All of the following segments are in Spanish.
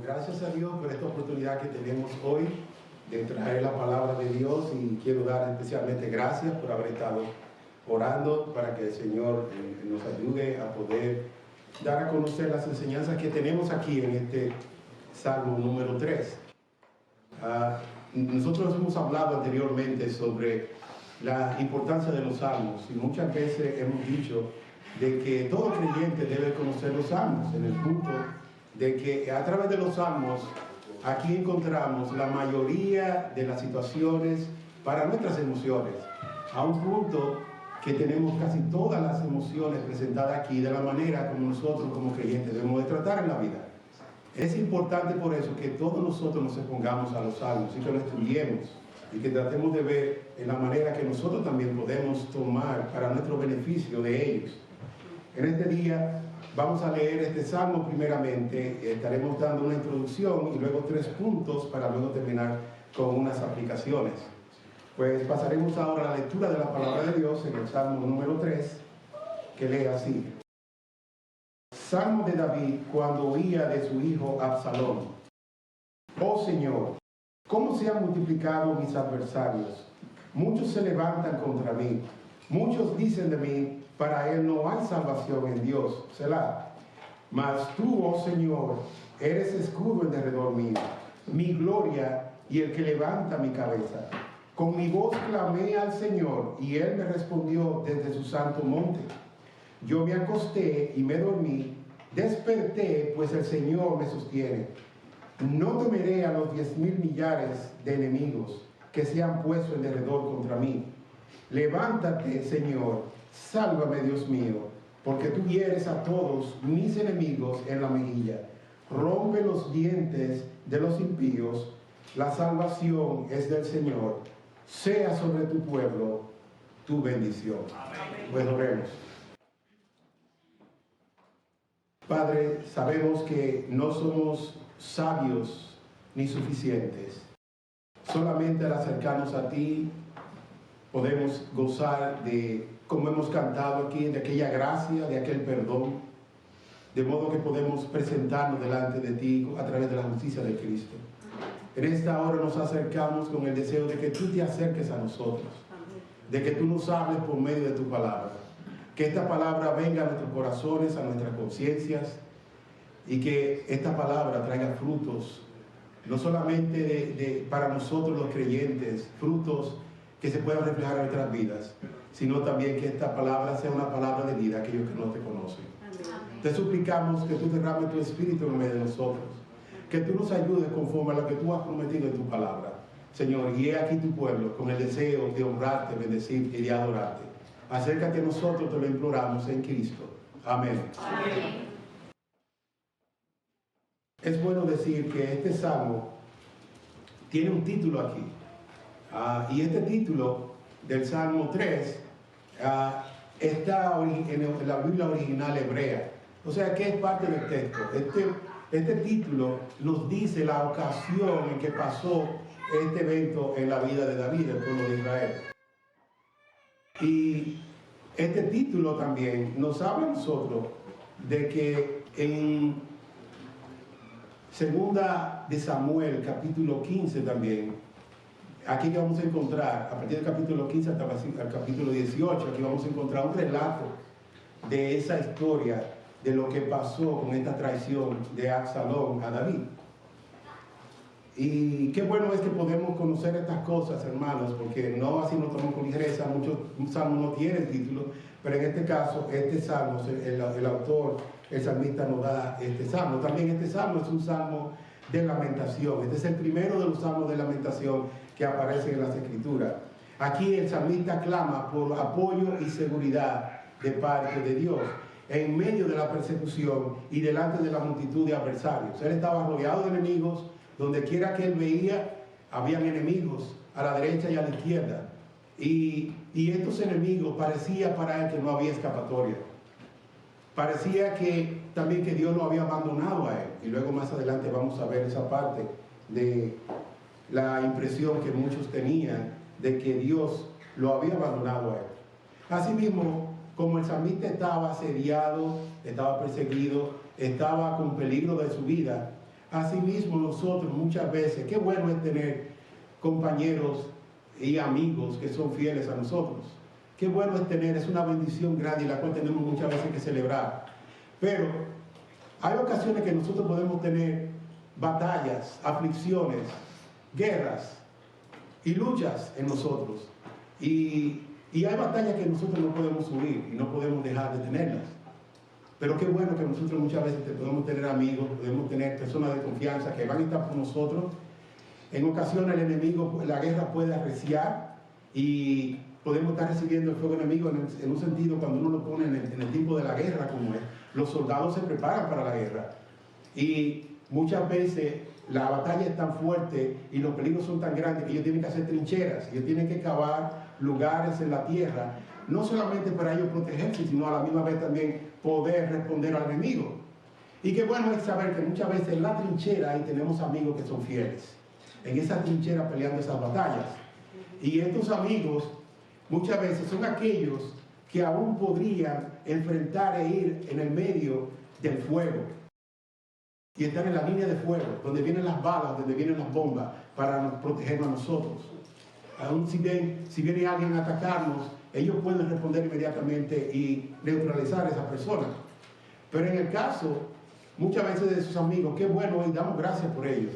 Gracias a Dios por esta oportunidad que tenemos hoy de traer la palabra de Dios, y quiero dar especialmente gracias por haber estado orando para que el Señor nos ayude a poder dar a conocer las enseñanzas que tenemos aquí en este Salmo número 3. Nosotros hemos hablado anteriormente sobre la importancia de los salmos, y muchas veces hemos dicho de que todo creyente debe conocer los salmos, en el punto de que a través de los salmos aquí encontramos la mayoría de las situaciones para nuestras emociones, a un punto que tenemos casi todas las emociones presentadas aquí de la manera como nosotros como creyentes debemos de tratar en la vida. Es importante por eso que todos nosotros nos expongamos a los salmos y que lo estudiemos y que tratemos de ver en la manera que nosotros también podemos tomar para nuestro beneficio de ellos. En este día vamos a leer este salmo primeramente, estaremos dando una introducción y luego 3 puntos para luego terminar con unas aplicaciones. Pues pasaremos ahora a la lectura de la palabra de Dios en el salmo número 3, que lee así. Salmo de David cuando huía de su hijo Absalón. Oh Señor, ¿cómo se han multiplicado mis adversarios? Muchos se levantan contra mí. Muchos dicen de mí, para él no hay salvación en Dios. Selah. Mas tú, oh Señor, eres escudo en derredor mío, mi gloria y el que levanta mi cabeza. Con mi voz clamé al Señor, y él me respondió desde su santo monte. Yo me acosté y me dormí, desperté, pues el Señor me sostiene. No temeré a los 10,000 millares de enemigos que se han puesto en derredor contra mí. Levántate, Señor, sálvame, Dios mío, porque tú hieres a todos mis enemigos en la mejilla. Rompe los dientes de los impíos. La salvación es del Señor. Sea sobre tu pueblo tu bendición. Amén. Pues oremos. Padre, sabemos que no somos sabios ni suficientes. Solamente al acercarnos a ti podemos gozar de, como hemos cantado aquí, de aquella gracia, de aquel perdón, de modo que podemos presentarnos delante de ti a través de la justicia de Cristo. En esta hora nos acercamos con el deseo de que tú te acerques a nosotros, de que tú nos hables por medio de tu palabra, que esta palabra venga a nuestros corazones, a nuestras conciencias, y que esta palabra traiga frutos, no solamente para nosotros los creyentes, frutos que se puedan reflejar en nuestras vidas, sino también que esta palabra sea una palabra de vida a aquellos que no te conocen. Amén. Te suplicamos que tú derrames tu espíritu en medio de nosotros, que tú nos ayudes conforme a lo que tú has prometido en tu palabra. Señor, guíe aquí tu pueblo con el deseo de honrarte, bendecirte y de adorarte. Acércate a nosotros, te lo imploramos en Cristo. Amén. Amén. Es bueno decir que este salmo tiene un título aquí. Y este título del Salmo 3 está en la Biblia original hebrea. O sea que es parte del texto. Este título nos dice la ocasión en que pasó este evento en la vida de David, el pueblo de Israel. Y este título también nos habla a nosotros de que en Segunda de Samuel, capítulo 15 también, aquí vamos a encontrar, a partir del capítulo 15 hasta el capítulo 18, aquí vamos a encontrar un relato de esa historia, de lo que pasó con esta traición de Absalón a David. Y qué bueno es que podemos conocer estas cosas, hermanos, porque no así nos tomamos con ligereza. Muchos salmos no tienen título, pero en este caso, este salmo, el autor, el salmista nos da este salmo. También este salmo es un salmo de lamentación. Este es el primero de los salmos de lamentación que aparecen en las Escrituras. Aquí el salmista clama por apoyo y seguridad de parte de Dios en medio de la persecución y delante de la multitud de adversarios. Él estaba rodeado de enemigos. Donde quiera que él veía, habían enemigos a la derecha y a la izquierda. Y estos enemigos parecía para él que no había escapatoria. Parecía que también que Dios lo había abandonado a él. Y luego más adelante vamos a ver esa parte de la impresión que muchos tenían de que Dios lo había abandonado a él. Asimismo, como el salmista estaba asediado, estaba perseguido, estaba con peligro de su vida, asimismo nosotros muchas veces, qué bueno es tener compañeros y amigos que son fieles a nosotros. Qué bueno es tener, es una bendición grande y la cual tenemos muchas veces que celebrar. Pero hay ocasiones que nosotros podemos tener batallas, aflicciones, guerras y luchas en nosotros. Y hay batallas que nosotros no podemos huir y no podemos dejar de tenerlas. Pero qué bueno que nosotros muchas veces podemos tener amigos, podemos tener personas de confianza que van a estar con nosotros. En ocasiones el enemigo, la guerra puede arreciar y podemos estar recibiendo el fuego enemigo en un sentido cuando uno lo pone en el tiempo de la guerra como es. Los soldados se preparan para la guerra y muchas veces la batalla es tan fuerte y los peligros son tan grandes que ellos tienen que hacer trincheras, ellos tienen que cavar lugares en la tierra, no solamente para ellos protegerse, sino a la misma vez también poder responder al enemigo. Y qué bueno es saber que muchas veces en la trinchera ahí tenemos amigos que son fieles, en esa trinchera peleando esas batallas. Y estos amigos muchas veces son aquellos que aún podrían enfrentar e ir en el medio del fuego y estar en la línea de fuego, donde vienen las balas, donde vienen las bombas, para protegernos a nosotros. Aún si viene alguien a atacarnos, ellos pueden responder inmediatamente y neutralizar a esa persona. Pero en el caso, muchas veces de sus amigos, qué bueno y damos gracias por ellos.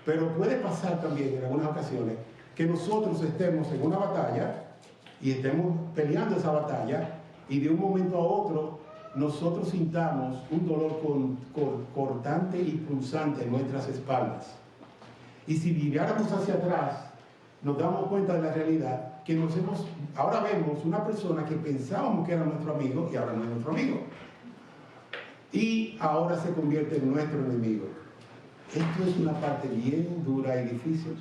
Pero puede pasar también en algunas ocasiones que nosotros estemos en una batalla y estemos peleando esa batalla y de un momento a otro nosotros sintamos un dolor cortante y punzante en nuestras espaldas. Y si miráramos hacia atrás, nos damos cuenta de la realidad que ahora vemos una persona que pensábamos que era nuestro amigo y ahora no es nuestro amigo. Y ahora se convierte en nuestro enemigo. Esto es una parte bien dura y difícil.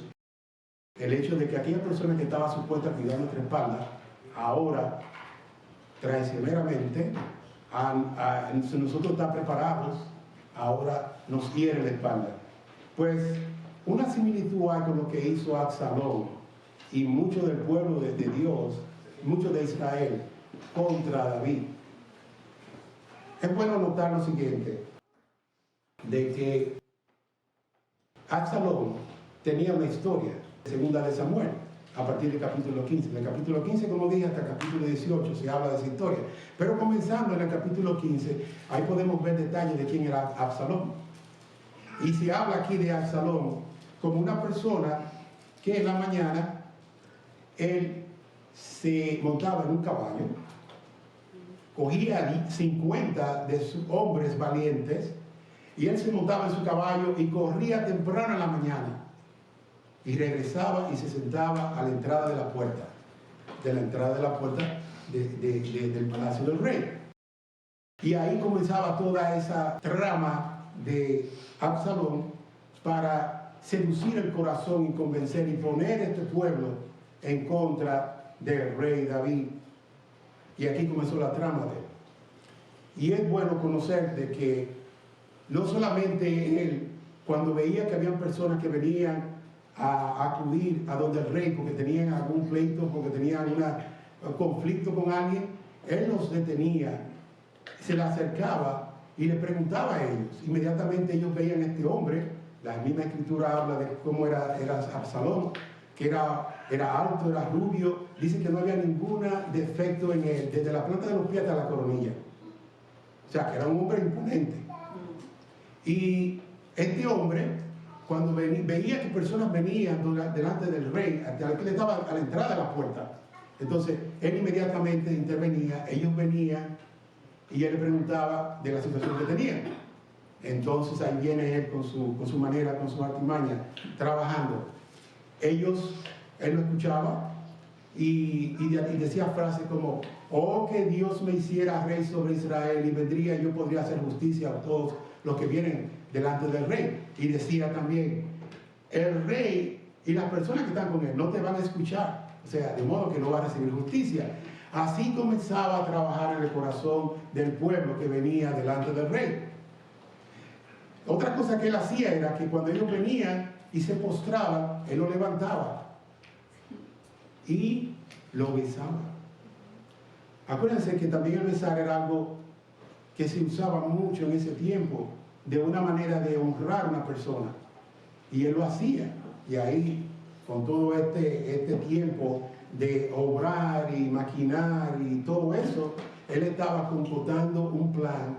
El hecho de que aquella persona que estaba supuesta a cuidar nuestra espalda, ahora, traicioneramente, si nosotros estamos preparados, ahora nos hiere la espalda. Pues una similitud hay con lo que hizo Absalón y mucho del pueblo de Dios, mucho de Israel, contra David. Es bueno notar lo siguiente, de que Absalón tenía una historia, segunda de Samuel, a partir del capítulo 15. En el capítulo 15, como dije, hasta el capítulo 18 se habla de esa historia. Pero comenzando en el capítulo 15, ahí podemos ver detalles de quién era Absalón. Y se habla aquí de Absalón como una persona que en la mañana él se montaba en un caballo, cogía 50 de sus hombres valientes y él se montaba en su caballo y corría temprano en la mañana y regresaba y se sentaba a la entrada de la puerta, del palacio del rey. Y ahí comenzaba toda esa trama de Absalón para seducir el corazón y convencer y poner este pueblo en contra del rey David. Y aquí comenzó la trama de él. Y es bueno conocer de que no solamente él, cuando veía que habían personas que venían a acudir a donde el rey porque tenían algún pleito, porque tenían algún conflicto con alguien, él los detenía, se le acercaba y le preguntaba a ellos. Inmediatamente ellos veían a este hombre, la misma escritura habla de cómo era Absalón, que era alto, era rubio, dice que no había ningún defecto en él, desde la planta de los pies hasta la coronilla. O sea, que era un hombre imponente. Y este hombre, cuando veía que personas venían delante del rey, que le estaba a la entrada de la puerta, entonces él inmediatamente intervenía, ellos venían y él le preguntaba de la situación que tenían. Entonces ahí viene él con su manera, con su artimaña, trabajando. Él lo escuchaba y decía frases como: oh, que Dios me hiciera rey sobre Israel y vendría y yo podría hacer justicia a todos los que vienen delante del rey. Y decía también: el rey y las personas que están con él no te van a escuchar, o sea, de modo que no va a recibir justicia. Así comenzaba a trabajar en el corazón del pueblo que venía delante del rey. Otra cosa que él hacía era que cuando ellos venían y se postraban, él lo levantaba y lo besaba. Acuérdense que también el besar era algo que se usaba mucho en ese tiempo de una manera de honrar a una persona. Y él lo hacía. Y ahí, con todo este tiempo de obrar y maquinar y todo eso, él estaba computando un plan,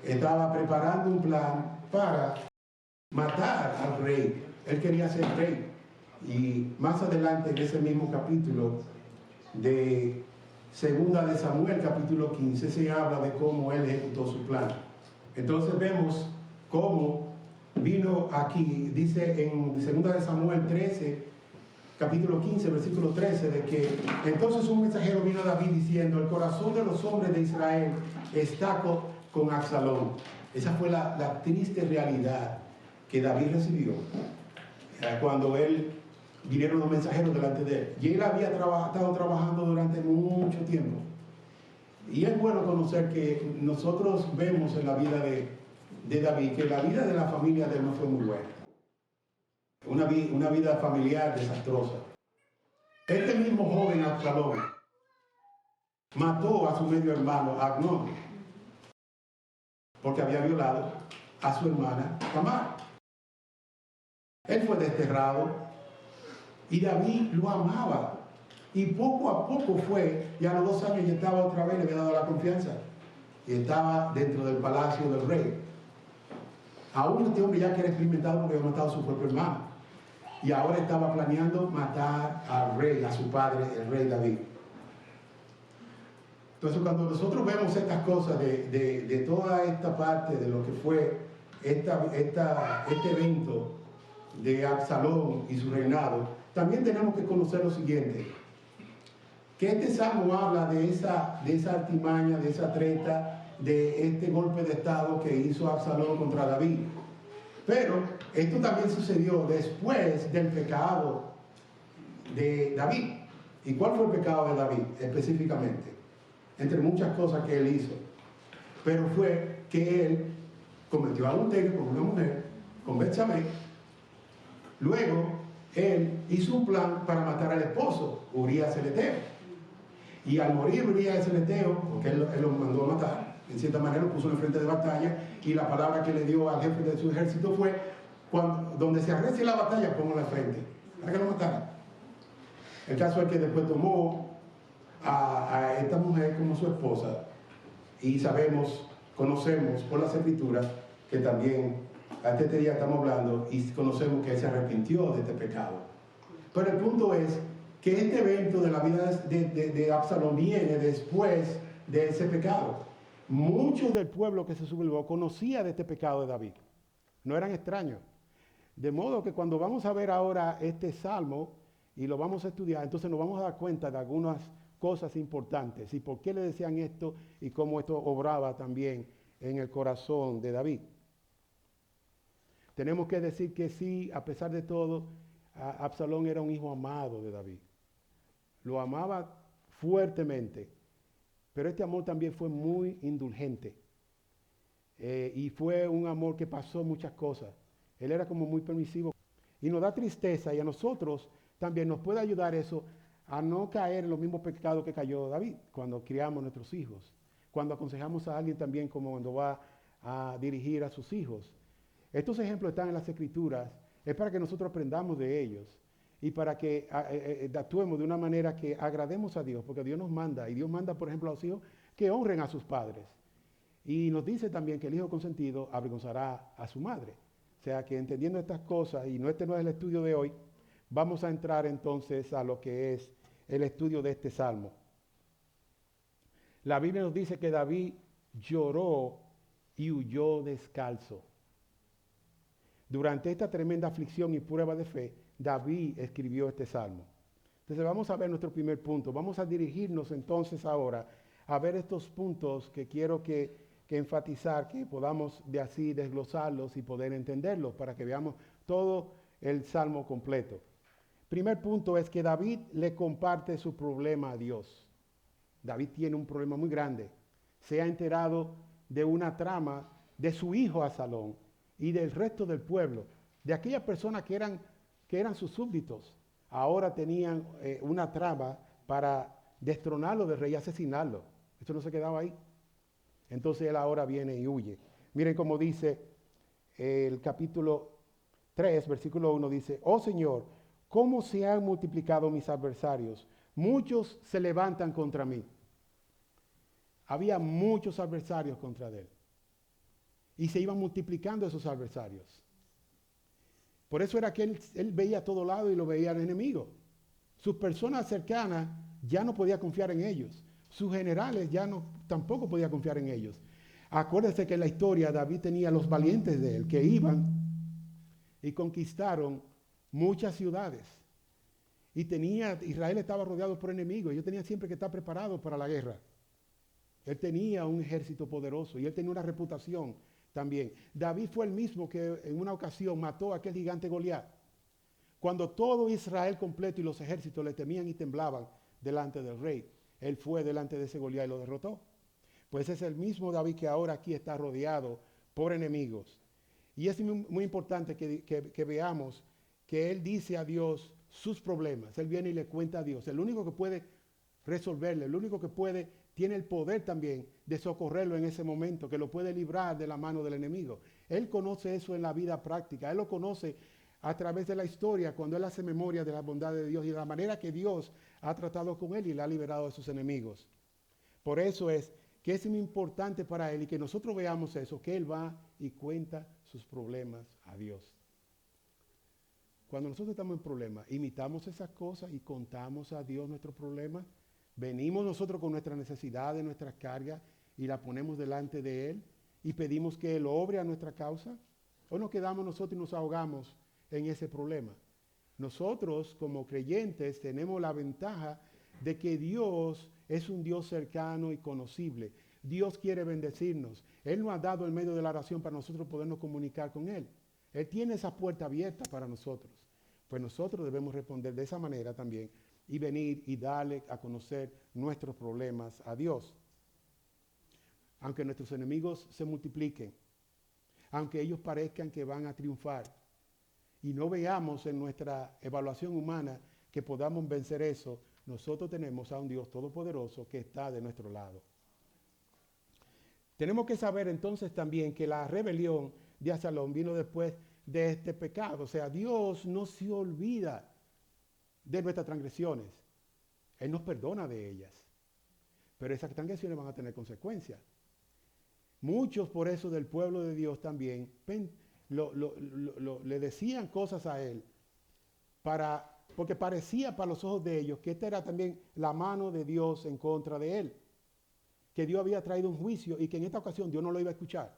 estaba preparando un plan para matar al rey. Él quería ser rey. Y más adelante en ese mismo capítulo de Segunda de Samuel, capítulo 15, se habla de cómo él ejecutó su plan. Entonces vemos cómo vino aquí, dice en Segunda de Samuel 13, capítulo 15, versículo 13, de que entonces un mensajero vino a David diciendo: el corazón de los hombres de Israel está con Absalón. Esa fue la triste realidad que David recibió cuando vinieron los mensajeros delante de él. Y él había estado trabajando durante mucho tiempo. Y es bueno conocer que nosotros vemos en la vida de David que la vida de la familia de él no fue muy buena. Una vida familiar desastrosa. Este mismo joven Absalón mató a su medio hermano Amnón porque había violado a su hermana Tamar. Él fue desterrado y David lo amaba. Y poco a poco fue, y a los 2 años ya estaba otra vez, le había dado la confianza. Y estaba dentro del palacio del rey. Aún este hombre ya que era experimentado porque había matado a su propio hermano. Y ahora estaba planeando matar al rey, a su padre, el rey David. Entonces cuando nosotros vemos estas cosas de toda esta parte de lo que fue este evento de Absalón y su reinado, también tenemos que conocer lo siguiente: que este salmo habla de esa artimaña, de esa treta, de este golpe de estado que hizo Absalón contra David. Pero esto también sucedió después del pecado de David. ¿Y cuál fue el pecado de David específicamente? Entre muchas cosas que él hizo. Pero fue que él cometió adulterio con una mujer, con Betsabé. Luego, él hizo un plan para matar al esposo, Urías el Eteo. Y al morir Urías el Eteo, porque él lo mandó a matar, en cierta manera lo puso en el frente de batalla, y la palabra que le dio al jefe de su ejército fue: donde se arrecie la batalla, póngala al frente, para que lo matara. El caso es que después tomó a esta mujer como su esposa, y conocemos por las escrituras que también hasta este día estamos hablando y conocemos que él se arrepintió de este pecado. Pero el punto es que este evento de la vida de Absalón viene después de ese pecado. Muchos del pueblo que se sublevó conocía de este pecado de David. No eran extraños. De modo que cuando vamos a ver ahora este salmo y lo vamos a estudiar, entonces nos vamos a dar cuenta de algunas cosas importantes y por qué le decían esto y cómo esto obraba también en el corazón de David. Tenemos que decir que sí, a pesar de todo, Absalón era un hijo amado de David. Lo amaba fuertemente, pero este amor también fue muy indulgente. Y fue un amor que pasó muchas cosas. Él era como muy permisivo. Y nos da tristeza, y a nosotros también nos puede ayudar eso a no caer en los mismos pecados que cayó David cuando criamos a nuestros hijos. Cuando aconsejamos a alguien también, como cuando va a dirigir a sus hijos. Estos ejemplos están en las Escrituras, es para que nosotros aprendamos de ellos y para que actuemos de una manera que agrademos a Dios, porque Dios nos manda, y Dios manda, por ejemplo, a los hijos que honren a sus padres. Y nos dice también que el hijo consentido avergonzará a su madre. O sea que entendiendo estas cosas, y este no es el estudio de hoy, vamos a entrar entonces a lo que es el estudio de este salmo. La Biblia nos dice que David lloró y huyó descalzo. Durante esta tremenda aflicción y prueba de fe, David escribió este salmo. Entonces vamos a ver nuestro primer punto. Vamos a dirigirnos entonces ahora a ver estos puntos que quiero que enfatizar, que podamos de así desglosarlos y poder entenderlos para que veamos todo el salmo completo. Primer punto es que David le comparte su problema a Dios. David tiene un problema muy grande. Se ha enterado de una trama de su hijo Absalón y del resto del pueblo, de aquellas personas que eran sus súbditos. Ahora tenían una trama para destronarlo del rey y asesinarlo. Esto no se quedaba ahí. Entonces él ahora viene y huye. Miren cómo dice el capítulo 3, versículo 1 dice, oh Señor, ¿cómo se han multiplicado mis adversarios? Muchos se levantan contra mí. Había muchos adversarios contra él. Y se iban multiplicando esos adversarios. Por eso era que él veía a todo lado y lo veía al enemigo. Sus personas cercanas ya no podía confiar en ellos. Sus generales tampoco podía confiar en ellos. Acuérdense que en la historia David tenía los valientes de él que iban y conquistaron muchas ciudades. Y Israel estaba rodeado por enemigos. Ellos tenían siempre que estar preparados para la guerra. Él tenía un ejército poderoso y él tenía una reputación también. David fue el mismo que en una ocasión mató a aquel gigante Goliat. Cuando todo Israel completo y los ejércitos le temían y temblaban delante del rey, él fue delante de ese Goliat y lo derrotó. Pues es el mismo David que ahora aquí está rodeado por enemigos. Y es muy importante que veamos que él dice a Dios sus problemas. Él viene y le cuenta a Dios. El único que puede resolverle, el único que tiene el poder también de socorrerlo en ese momento, que lo puede librar de la mano del enemigo. Él conoce eso en la vida práctica. Él lo conoce a través de la historia, cuando él hace memoria de la bondad de Dios y de la manera que Dios ha tratado con él y le ha liberado de sus enemigos. Por eso es que es muy importante para él y que nosotros veamos eso, que él va y cuenta sus problemas a Dios. Cuando nosotros estamos en problemas, imitamos esas cosas y contamos a Dios nuestros problemas. Venimos nosotros con nuestras necesidades, nuestras cargas y las ponemos delante de Él y pedimos que Él obre a nuestra causa. ¿O nos quedamos nosotros y nos ahogamos en ese problema? Nosotros como creyentes tenemos la ventaja de que Dios es un Dios cercano y conocible. Dios quiere bendecirnos. Él nos ha dado el medio de la oración para nosotros podernos comunicar con Él. Él tiene esa puerta abierta para nosotros. Pues nosotros debemos responder de esa manera también y venir y darle a conocer nuestros problemas a Dios. Aunque nuestros enemigos se multipliquen, aunque ellos parezcan que van a triunfar y no veamos en nuestra evaluación humana que podamos vencer eso, nosotros tenemos a un Dios todopoderoso que está de nuestro lado. Tenemos que saber entonces también que la rebelión de Absalón vino después de este pecado. O sea, Dios no se olvida de nuestras transgresiones. Él nos perdona de ellas. Pero esas transgresiones van a tener consecuencias. Muchos por eso del pueblo de Dios también le decían cosas a él porque parecía para los ojos de ellos que esta era también la mano de Dios en contra de él. Que Dios había traído un juicio y que en esta ocasión Dios no lo iba a escuchar.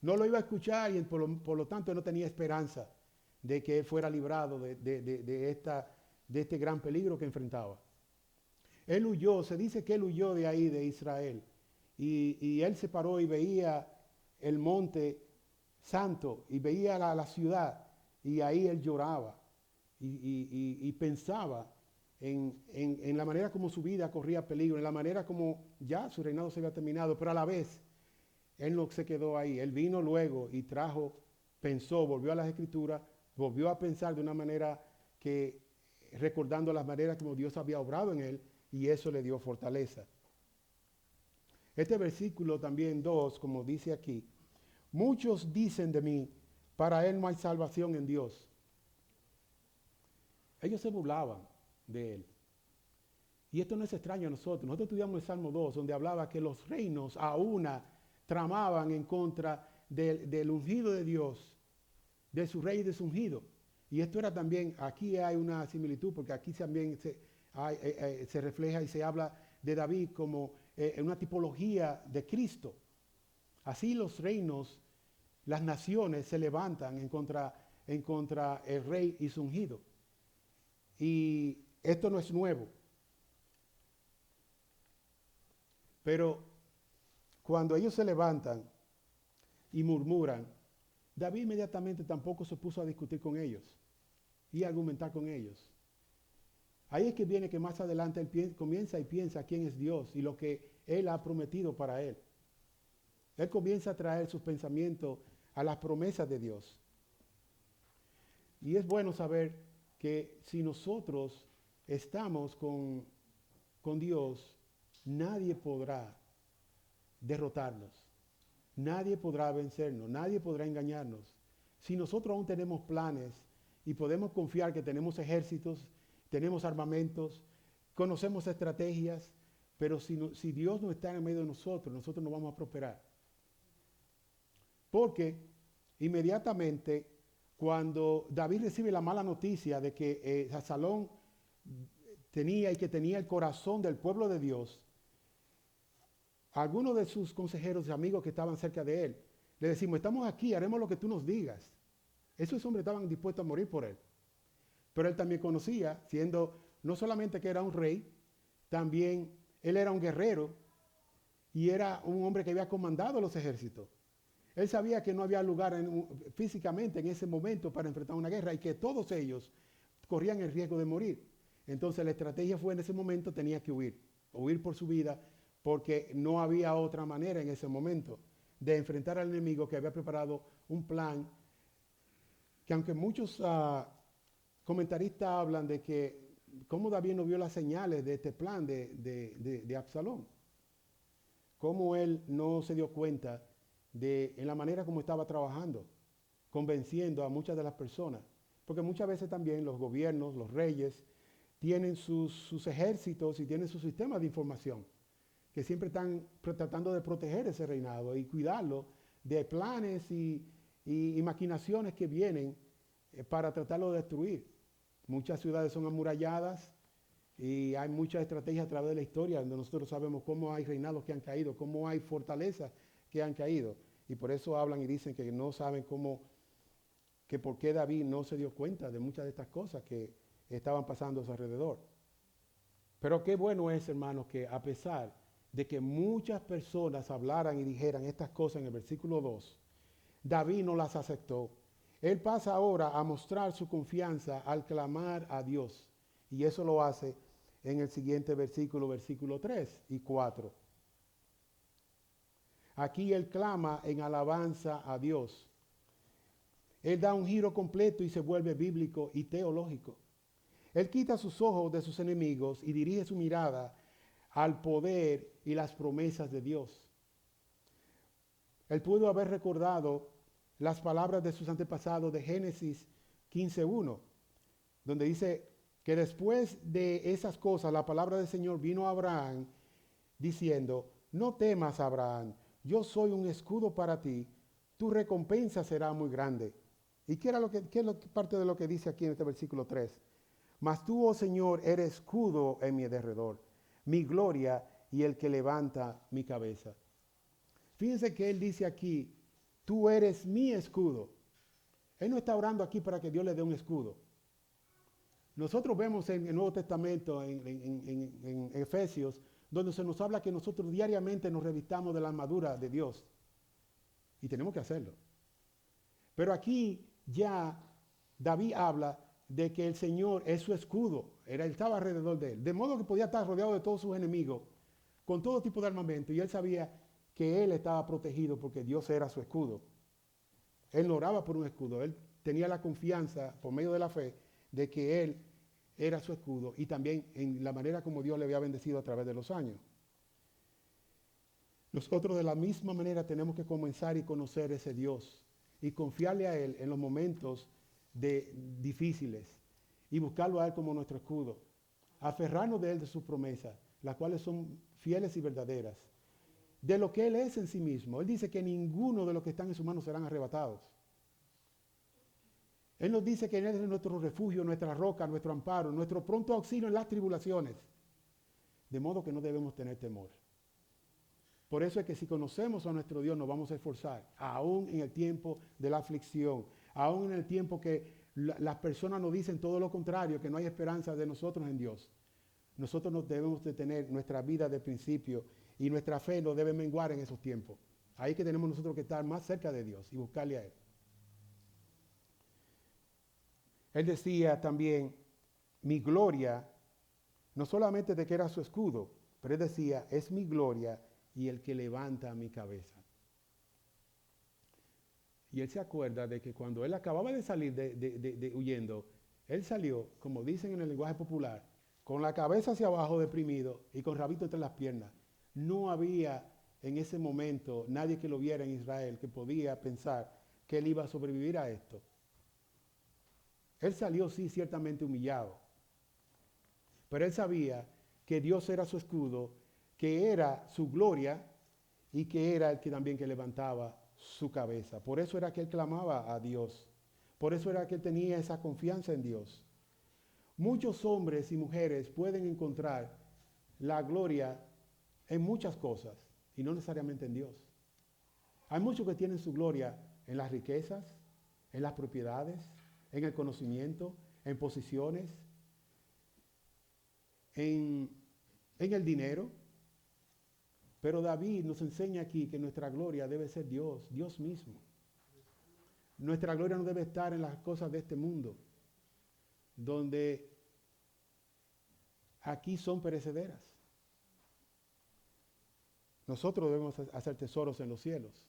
No lo iba a escuchar y por lo tanto no tenía esperanza de que él fuera librado de este gran peligro que enfrentaba. Él huyó, se dice que él huyó de ahí, de Israel. Y él se paró y veía el monte santo y veía la ciudad y ahí él lloraba y pensaba en la manera como su vida corría peligro, en la manera como ya su reinado se había terminado, pero a la vez él no se quedó ahí. Él vino luego y pensó, volvió a las Escrituras, volvió a pensar de una manera que, recordando las maneras como Dios había obrado en él, y eso le dio fortaleza. Este versículo también 2, como dice aquí, muchos dicen de mí, para él no hay salvación en Dios. Ellos se burlaban de él. Y esto no es extraño a nosotros. Nosotros estudiamos el Salmo 2, donde hablaba que los reinos a una tramaban en contra del ungido de Dios, de su rey y de su ungido. Y esto era también, aquí hay una similitud, porque aquí también se refleja y se habla de David como una tipología de Cristo. Así los reinos, las naciones se levantan en contra el rey y su ungido. Y esto no es nuevo. Pero cuando ellos se levantan y murmuran, David inmediatamente tampoco se puso a discutir con ellos y a argumentar con ellos. Ahí es que viene que más adelante él comienza y piensa quién es Dios y lo que Él ha prometido para él. Él comienza a traer sus pensamientos a las promesas de Dios. Y es bueno saber que si nosotros estamos con Dios, nadie podrá derrotarnos. nadie podrá vencernos, nadie podrá engañarnos. Si nosotros aún tenemos planes y podemos confiar que tenemos ejércitos, tenemos armamentos, conocemos estrategias, pero si Dios no está en medio de nosotros, nosotros no vamos a prosperar. Porque inmediatamente cuando David recibe la mala noticia de que Absalón tenía el corazón del pueblo de Dios, algunos de sus consejeros y amigos que estaban cerca de él, le decimos, estamos aquí, haremos lo que tú nos digas. Esos hombres estaban dispuestos a morir por él. Pero él también conocía, siendo no solamente que era un rey, también él era un guerrero y era un hombre que había comandado los ejércitos. Él sabía que no había lugar físicamente en ese momento para enfrentar una guerra y que todos ellos corrían el riesgo de morir. Entonces la estrategia fue en ese momento tenía que huir por su vida, porque no había otra manera en ese momento de enfrentar al enemigo que había preparado un plan que, aunque muchos comentaristas hablan de que cómo David no vio las señales de este plan de Absalón, cómo él no se dio cuenta en la manera como estaba trabajando, convenciendo a muchas de las personas, porque muchas veces también los gobiernos, los reyes, tienen sus ejércitos y tienen sus sistemas de información, que siempre están tratando de proteger ese reinado y cuidarlo de planes y maquinaciones que vienen para tratarlo de destruir. Muchas ciudades son amuralladas y hay muchas estrategias a través de la historia donde nosotros sabemos cómo hay reinados que han caído, cómo hay fortalezas que han caído. Y por eso hablan y dicen que no saben que por qué David no se dio cuenta de muchas de estas cosas que estaban pasando a su alrededor. Pero qué bueno es, hermanos, que a pesar de que muchas personas hablaran y dijeran estas cosas en el versículo 2, David no las aceptó. Él pasa ahora a mostrar su confianza al clamar a Dios. Y eso lo hace en el siguiente versículo, versículo 3 y 4. Aquí él clama en alabanza a Dios. Él da un giro completo y se vuelve bíblico y teológico. Él quita sus ojos de sus enemigos y dirige su mirada al poder y las promesas de Dios. Él pudo haber recordado las palabras de sus antepasados de Génesis 15:1, donde dice que después de esas cosas la palabra del Señor vino a Abraham diciendo, no temas, Abraham, yo soy un escudo para ti, tu recompensa será muy grande. ¿Y qué es parte de lo que dice aquí en este versículo 3? Mas tú, oh Señor, eres escudo en mi derredor, mi gloria y el que levanta mi cabeza. Fíjense que él dice aquí, tú eres mi escudo. Él no está orando aquí para que Dios le dé un escudo. Nosotros vemos en el Nuevo Testamento, en Efesios, donde se nos habla que nosotros diariamente nos revistamos de la armadura de Dios. Y tenemos que hacerlo. Pero aquí ya David habla de que el Señor es su escudo. Él estaba alrededor de él. De modo que podía estar rodeado de todos sus enemigos, con todo tipo de armamento. Y él sabía que él estaba protegido porque Dios era su escudo. Él no oraba por un escudo. Él tenía la confianza, por medio de la fe, de que él era su escudo. Y también en la manera como Dios le había bendecido a través de los años. Nosotros de la misma manera tenemos que comenzar y conocer ese Dios. Y confiarle a Él en los momentos difíciles y buscarlo a Él como nuestro escudo, aferrarnos de Él, de sus promesas, las cuales son fieles y verdaderas, de lo que Él es en sí mismo. Él dice que ninguno de los que están en sus manos serán arrebatados. Él nos dice que Él es nuestro refugio, nuestra roca, nuestro amparo, nuestro pronto auxilio en las tribulaciones, de modo que no debemos tener temor. Por eso es que si conocemos a nuestro Dios nos vamos a esforzar, aún en el tiempo de la aflicción, aún en el tiempo que las personas nos dicen todo lo contrario, que no hay esperanza de nosotros en Dios. Nosotros nos debemos de tener nuestra vida de principio y nuestra fe no debe menguar en esos tiempos. Ahí que tenemos nosotros que estar más cerca de Dios y buscarle a Él. Él decía también, mi gloria, no solamente de que era su escudo, pero él decía, es mi gloria y el que levanta mi cabeza. Y él se acuerda de que cuando él acababa de salir huyendo, él salió, como dicen en el lenguaje popular, con la cabeza hacia abajo deprimido y con rabito entre las piernas. No había en ese momento, nadie que lo viera en Israel, que podía pensar que él iba a sobrevivir a esto. Él salió, sí, ciertamente humillado, pero él sabía que Dios era su escudo, que era su gloria y que era el que también que levantaba su cabeza. Por eso era que él clamaba a Dios. Por eso era que él tenía esa confianza en Dios. Muchos hombres y mujeres pueden encontrar la gloria en muchas cosas y no necesariamente en Dios. Hay muchos que tienen su gloria en las riquezas, en las propiedades, en el conocimiento, en posiciones, en el dinero. Pero David nos enseña aquí que nuestra gloria debe ser Dios, Dios mismo. Nuestra gloria no debe estar en las cosas de este mundo, donde aquí son perecederas. Nosotros debemos hacer tesoros en los cielos.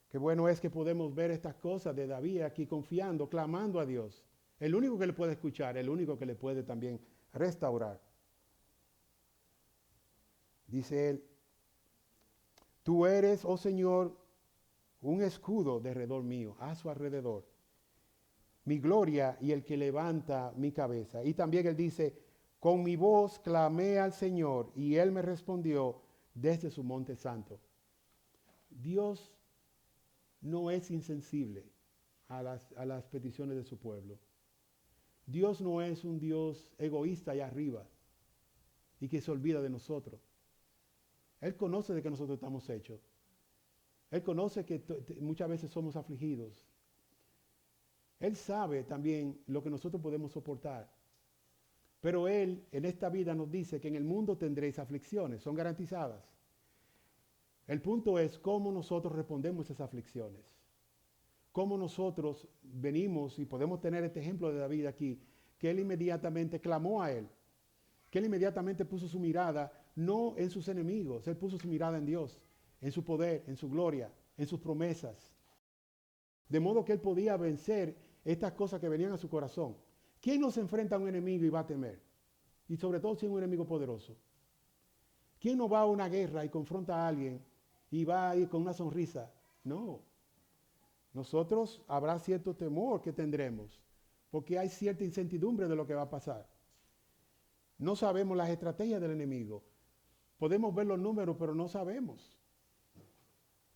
Qué bueno es que podemos ver estas cosas de David aquí confiando, clamando a Dios. El único que le puede escuchar, el único que le puede también restaurar. Dice él, tú eres, oh Señor, un escudo de alrededor mío, a su alrededor. Mi gloria y el que levanta mi cabeza. Y también él dice, con mi voz clamé al Señor y él me respondió desde su monte santo. Dios no es insensible a las peticiones de su pueblo. Dios no es un Dios egoísta allá arriba y que se olvida de nosotros. Él conoce de que nosotros estamos hechos. Él conoce que muchas veces somos afligidos. Él sabe también lo que nosotros podemos soportar. Pero Él en esta vida nos dice que en el mundo tendréis aflicciones, son garantizadas. El punto es cómo nosotros respondemos a esas aflicciones. Cómo nosotros venimos y podemos tener este ejemplo de David aquí, que él inmediatamente clamó a Él. Que él inmediatamente puso su mirada no en sus enemigos, él puso su mirada en Dios, en su poder, en su gloria, en sus promesas. De modo que él podía vencer estas cosas que venían a su corazón. ¿Quién no se enfrenta a un enemigo y va a temer? Y sobre todo si es un enemigo poderoso. ¿Quién no va a una guerra y confronta a alguien y va a ir con una sonrisa? No. Nosotros habrá cierto temor que tendremos, porque hay cierta incertidumbre de lo que va a pasar. No sabemos las estrategias del enemigo. Podemos ver los números, pero no sabemos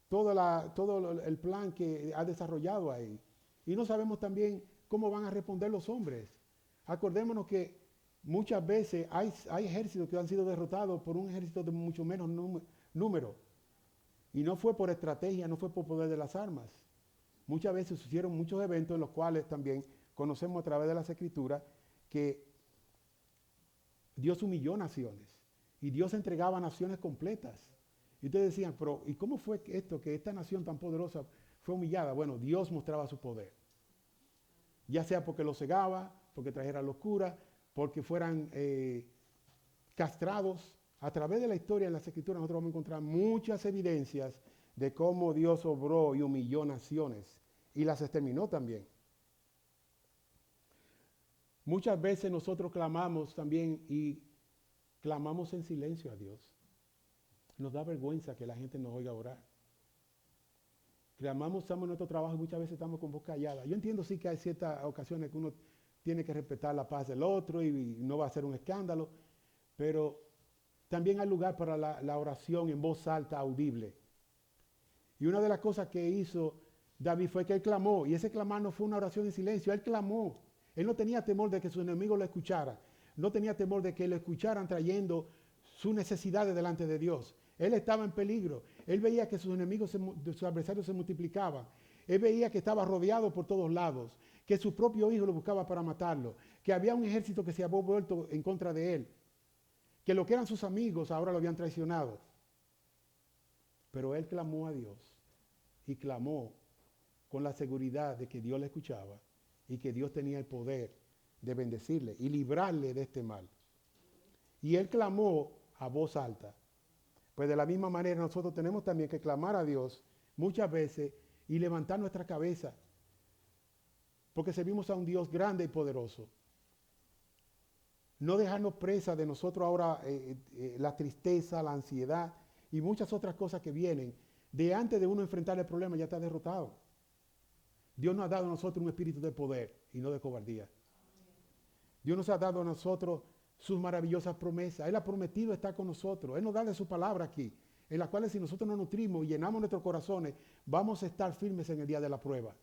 todo el plan que ha desarrollado ahí. Y no sabemos también cómo van a responder los hombres. Acordémonos que muchas veces hay ejércitos que han sido derrotados por un ejército de mucho menos número. Y no fue por estrategia, no fue por poder de las armas. Muchas veces sucedieron muchos eventos en los cuales también conocemos a través de las Escrituras que Dios humilló naciones y Dios entregaba naciones completas. Y ustedes decían, pero ¿y cómo fue esto, que esta nación tan poderosa fue humillada? Bueno, Dios mostraba su poder. Ya sea porque los cegaba, porque trajera locura, porque fueran castrados. A través de la historia en las Escrituras nosotros vamos a encontrar muchas evidencias de cómo Dios obró y humilló naciones y las exterminó también. Muchas veces nosotros clamamos también y clamamos en silencio a Dios. Nos da vergüenza que la gente nos oiga orar. Clamamos, estamos en nuestro trabajo y muchas veces estamos con boca callada. Yo entiendo sí que hay ciertas ocasiones que uno tiene que respetar la paz del otro y no va a ser un escándalo, pero también hay lugar para la oración en voz alta, audible. Y una de las cosas que hizo David fue que él clamó, y ese clamar no fue una oración en silencio, él clamó. Él no tenía temor de que sus enemigos lo escucharan, no tenía temor de que lo escucharan trayendo sus necesidades delante de Dios. Él estaba en peligro, él veía que sus enemigos, sus adversarios se multiplicaban, él veía que estaba rodeado por todos lados, que su propio hijo lo buscaba para matarlo, que había un ejército que se había vuelto en contra de él, que lo que eran sus amigos ahora lo habían traicionado. Pero él clamó a Dios y clamó con la seguridad de que Dios le escuchaba y que Dios tenía el poder de bendecirle y librarle de este mal. Y él clamó a voz alta. Pues de la misma manera nosotros tenemos también que clamar a Dios muchas veces y levantar nuestra cabeza, porque servimos a un Dios grande y poderoso. No dejarnos presa de nosotros ahora la tristeza, la ansiedad y muchas otras cosas que vienen. De antes de uno enfrentar el problema ya está derrotado. Dios nos ha dado a nosotros un espíritu de poder y no de cobardía. Dios nos ha dado a nosotros sus maravillosas promesas. Él ha prometido estar con nosotros. Él nos da de su palabra aquí, en la cual si nosotros nos nutrimos y llenamos nuestros corazones, vamos a estar firmes en el día de la prueba.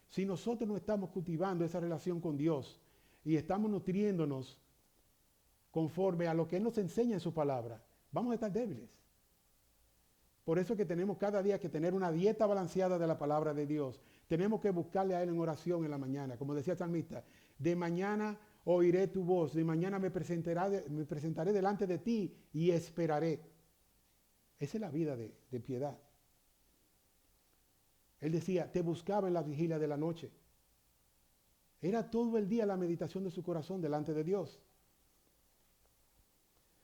Si nosotros no estamos cultivando esa relación con Dios y estamos nutriéndonos conforme a lo que Él nos enseña en su palabra, vamos a estar débiles. Por eso es que tenemos cada día que tener una dieta balanceada de la palabra de Dios. Tenemos que buscarle a Él en oración en la mañana. Como decía el salmista, de mañana oiré tu voz, de mañana me presentaré delante de ti y esperaré. Esa es la vida de piedad. Él decía, te buscaba en la vigilia de la noche. Era todo el día la meditación de su corazón delante de Dios.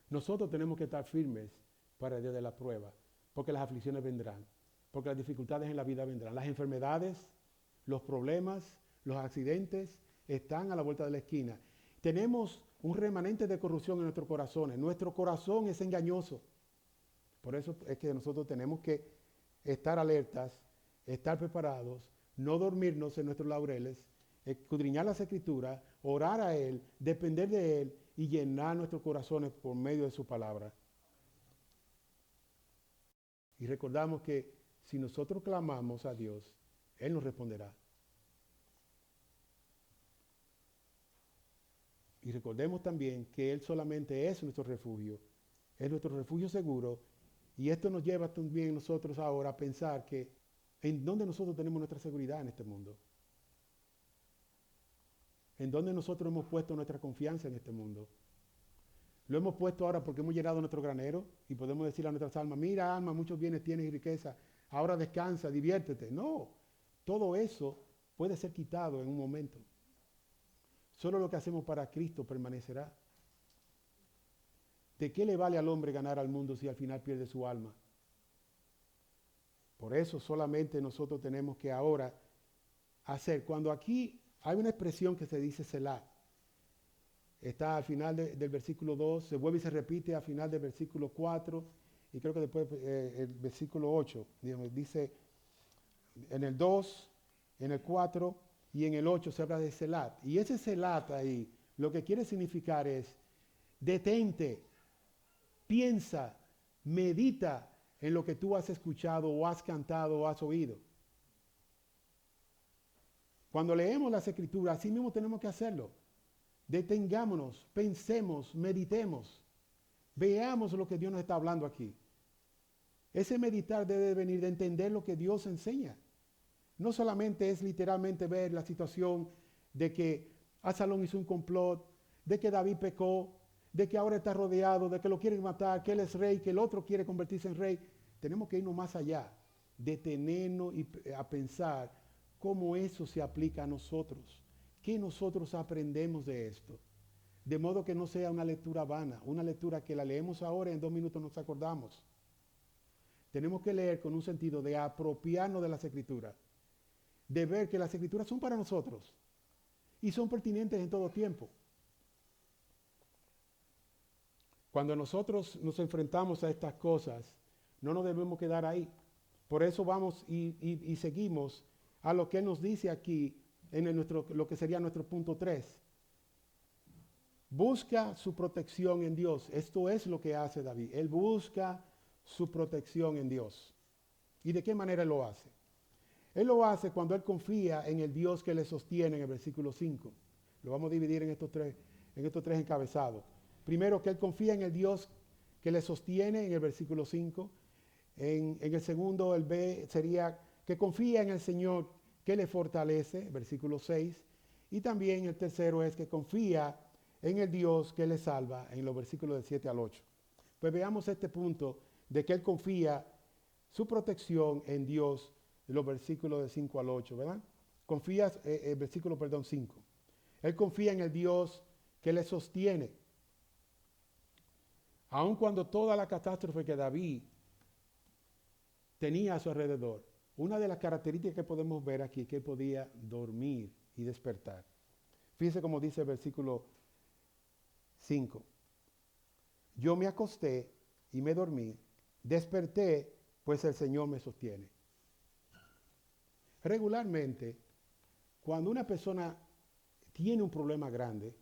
Nosotros tenemos que estar firmes para el día de la prueba, porque las aflicciones vendrán, porque las dificultades en la vida vendrán. Las enfermedades, los problemas, los accidentes están a la vuelta de la esquina. Tenemos un remanente de corrupción en nuestros corazones. Nuestro corazón es engañoso. Por eso es que nosotros tenemos que estar alertas, estar preparados, no dormirnos en nuestros laureles, escudriñar las Escrituras, orar a Él, depender de Él y llenar nuestros corazones por medio de su palabra. Y recordamos que si nosotros clamamos a Dios, Él nos responderá. Y recordemos también que Él solamente es nuestro refugio seguro. Y esto nos lleva también nosotros ahora a pensar que en dónde nosotros tenemos nuestra seguridad en este mundo. En dónde nosotros hemos puesto nuestra confianza en este mundo. Lo hemos puesto ahora porque hemos llenado nuestro granero y podemos decir a nuestras almas, mira alma, muchos bienes tienes y riqueza, ahora descansa, diviértete. No, todo eso puede ser quitado en un momento. Solo lo que hacemos para Cristo permanecerá. ¿De qué le vale al hombre ganar al mundo si al final pierde su alma? Por eso solamente nosotros tenemos que ahora hacer, cuando aquí hay una expresión que se dice Selah, está al final del versículo 2, se vuelve y se repite al final del versículo 4, y creo que después el versículo 8, digamos, dice en el 2, en el 4 y en el 8 se habla de Selah. Y ese Selah ahí, lo que quiere significar es, detente, piensa, medita en lo que tú has escuchado o has cantado o has oído. Cuando leemos las Escrituras, así mismo tenemos que hacerlo. Detengámonos, pensemos, meditemos, veamos lo que Dios nos está hablando aquí. Ese meditar debe venir de entender lo que Dios enseña. No solamente es literalmente ver la situación de que Absalón hizo un complot, de que David pecó, de que ahora está rodeado, de que lo quieren matar, que él es rey, que el otro quiere convertirse en rey. Tenemos que irnos más allá, detenernos a pensar cómo eso se aplica a nosotros. ¿Qué nosotros aprendemos de esto? De modo que no sea una lectura vana, una lectura que la leemos ahora y en 2 minutos nos acordamos. Tenemos que leer con un sentido de apropiarnos de las Escrituras, de ver que las Escrituras son para nosotros y son pertinentes en todo tiempo. Cuando nosotros nos enfrentamos a estas cosas, no nos debemos quedar ahí. Por eso vamos y seguimos a lo que Él nos dice aquí, en lo que sería nuestro punto 3. Busca su protección en Dios. Esto es lo que hace David. Él busca su protección en Dios. ¿Y de qué manera Él lo hace? Él lo hace cuando Él confía en el Dios que le sostiene en el versículo 5. Lo vamos a dividir en estos tres encabezados. Primero, que Él confía en el Dios que le sostiene en el versículo 5. En el segundo, el B sería que confía en el Señor que le fortalece, versículo 6. Y también el tercero es que confía en el Dios que le salva, en los versículos del 7 al 8. Pues veamos este punto de que Él confía su protección en Dios, en los versículos del 5 al 8, ¿verdad? Versículo 5. Él confía en el Dios que le sostiene. Aun cuando toda la catástrofe que David tenía a su alrededor, una de las características que podemos ver aquí es que él podía dormir y despertar. Fíjese cómo dice el versículo 5. Yo me acosté y me dormí, desperté, pues el Señor me sostiene. Regularmente, cuando una persona tiene un problema grande,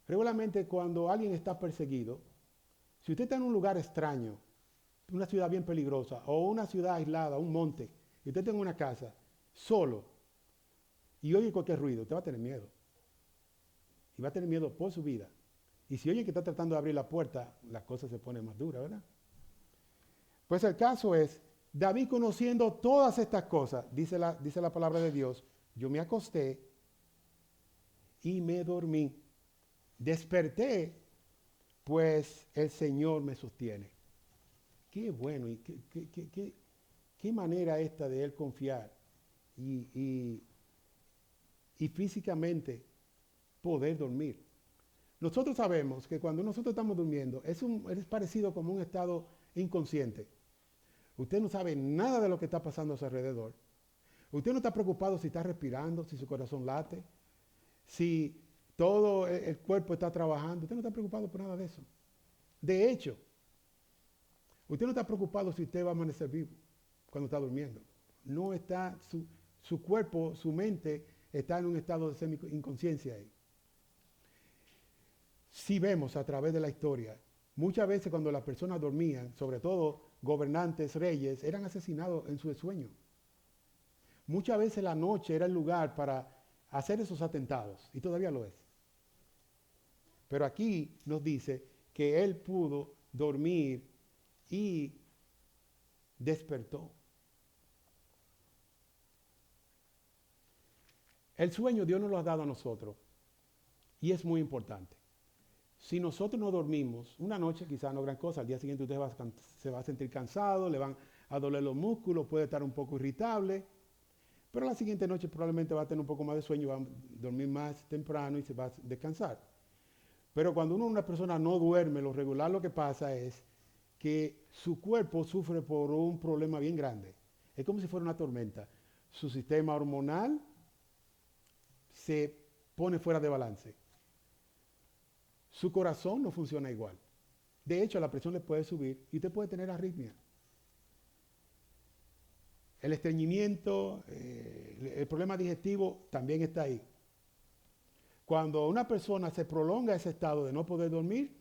regularmente cuando alguien está perseguido, si usted está en un lugar extraño, una ciudad bien peligrosa, o una ciudad aislada, un monte, y usted está en una casa, solo, y oye cualquier ruido, usted va a tener miedo. Y va a tener miedo por su vida. Y si oye que está tratando de abrir la puerta, las cosas se ponen más duras, ¿verdad? Pues el caso es, David conociendo todas estas cosas, dice la palabra de Dios, yo me acosté y me dormí. Desperté, pues el Señor me sostiene. Qué bueno y qué manera esta de él confiar y físicamente poder dormir. Nosotros sabemos que cuando nosotros estamos durmiendo es parecido como un estado inconsciente. Usted no sabe nada de lo que está pasando a su alrededor. Usted no está preocupado si está respirando, si su corazón late, si todo el cuerpo está trabajando. Usted no está preocupado por nada de eso. De hecho, usted no está preocupado si usted va a amanecer vivo cuando está durmiendo. No está, su cuerpo, su mente está en un estado de semi-inconsciencia ahí. Si vemos a través de la historia, muchas veces cuando las personas dormían, sobre todo gobernantes, reyes, eran asesinados en su sueño. Muchas veces la noche era el lugar para hacer esos atentados, y todavía lo es. Pero aquí nos dice que él pudo dormir y despertó. El sueño Dios nos lo ha dado a nosotros y es muy importante. Si nosotros no dormimos, una noche quizás no gran cosa, al día siguiente usted se va a sentir cansado, le van a doler los músculos, puede estar un poco irritable, pero la siguiente noche probablemente va a tener un poco más de sueño, va a dormir más temprano y se va a descansar. Pero cuando una persona no duerme, lo regular lo que pasa es que su cuerpo sufre por un problema bien grande. Es como si fuera una tormenta. Su sistema hormonal se pone fuera de balance. Su corazón no funciona igual. De hecho, la presión le puede subir y usted puede tener arritmia. El estreñimiento, el problema digestivo también está ahí. Cuando una persona se prolonga ese estado de no poder dormir,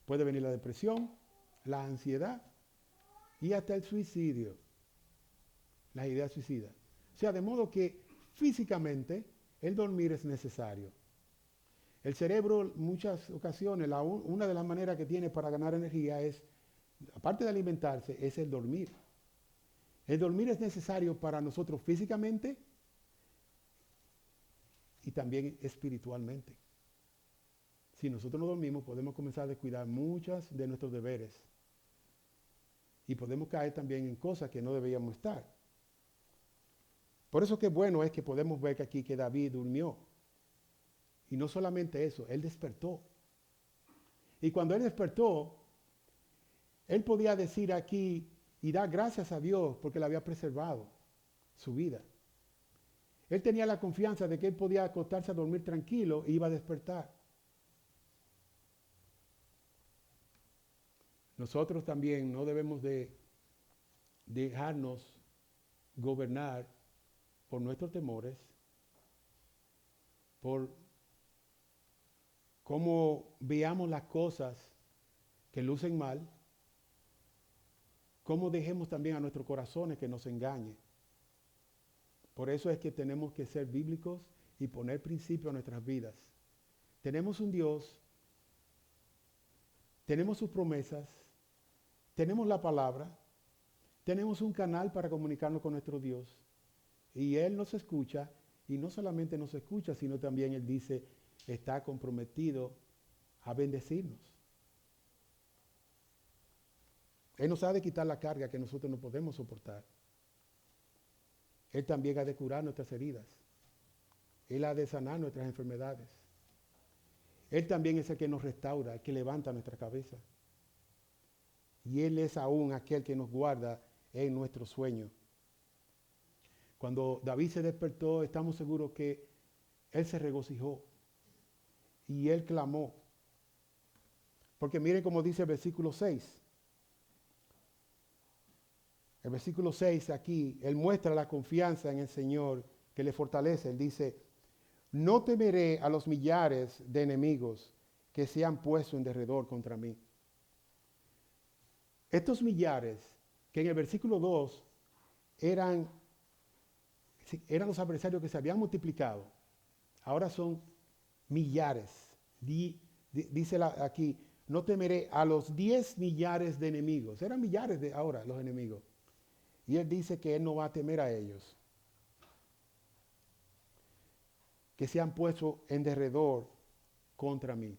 puede venir la depresión, la ansiedad y hasta el suicidio, las ideas suicidas. O sea, de modo que físicamente el dormir es necesario. El cerebro, en muchas ocasiones, una de las maneras que tiene para ganar energía es, aparte de alimentarse, es el dormir. El dormir es necesario para nosotros físicamente y también espiritualmente. Si nosotros no dormimos, podemos comenzar a descuidar muchos de nuestros deberes. Y podemos caer también en cosas que no deberíamos estar. Por eso que bueno es que podemos ver que aquí que David durmió. Y no solamente eso, él despertó. Y cuando él despertó, él podía decir aquí y dar gracias a Dios porque le había preservado su vida. Él tenía la confianza de que él podía acostarse a dormir tranquilo e iba a despertar. Nosotros también no debemos de dejarnos gobernar por nuestros temores, por cómo veamos las cosas que lucen mal, cómo dejemos también a nuestros corazones que nos engañen. Por eso es que tenemos que ser bíblicos y poner principio a nuestras vidas. Tenemos un Dios, tenemos sus promesas, tenemos la palabra, tenemos un canal para comunicarnos con nuestro Dios. Y Él nos escucha, y no solamente nos escucha, sino también Él dice, está comprometido a bendecirnos. Él nos ha de quitar la carga que nosotros no podemos soportar. Él también ha de curar nuestras heridas. Él ha de sanar nuestras enfermedades. Él también es el que nos restaura, el que levanta nuestra cabeza. Y Él es aún aquel que nos guarda en nuestro sueño. Cuando David se despertó, estamos seguros que Él se regocijó y Él clamó. Porque miren cómo dice el versículo 6. El versículo 6 aquí, él muestra la confianza en el Señor que le fortalece. Él dice, no temeré a los millares de enemigos que se han puesto en derredor contra mí. Estos millares, que en el versículo 2 eran los adversarios que se habían multiplicado, ahora son millares. Dice aquí, no temeré a los 10 millares de enemigos. Eran millares de ahora los enemigos. Y él dice que él no va a temer a ellos, que se han puesto en derredor contra mí.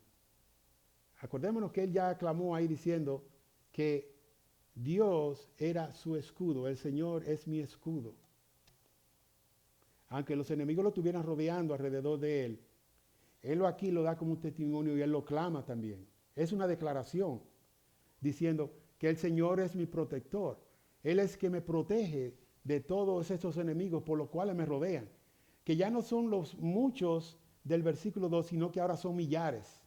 Acordémonos que él ya clamó ahí diciendo que Dios era su escudo, el Señor es mi escudo. Aunque los enemigos lo estuvieran rodeando alrededor de él, él aquí lo da como un testimonio y él lo clama también. Es una declaración diciendo que el Señor es mi protector. Él es que me protege de todos estos enemigos por los cuales me rodean. Que ya no son los muchos del versículo 2, sino que ahora son millares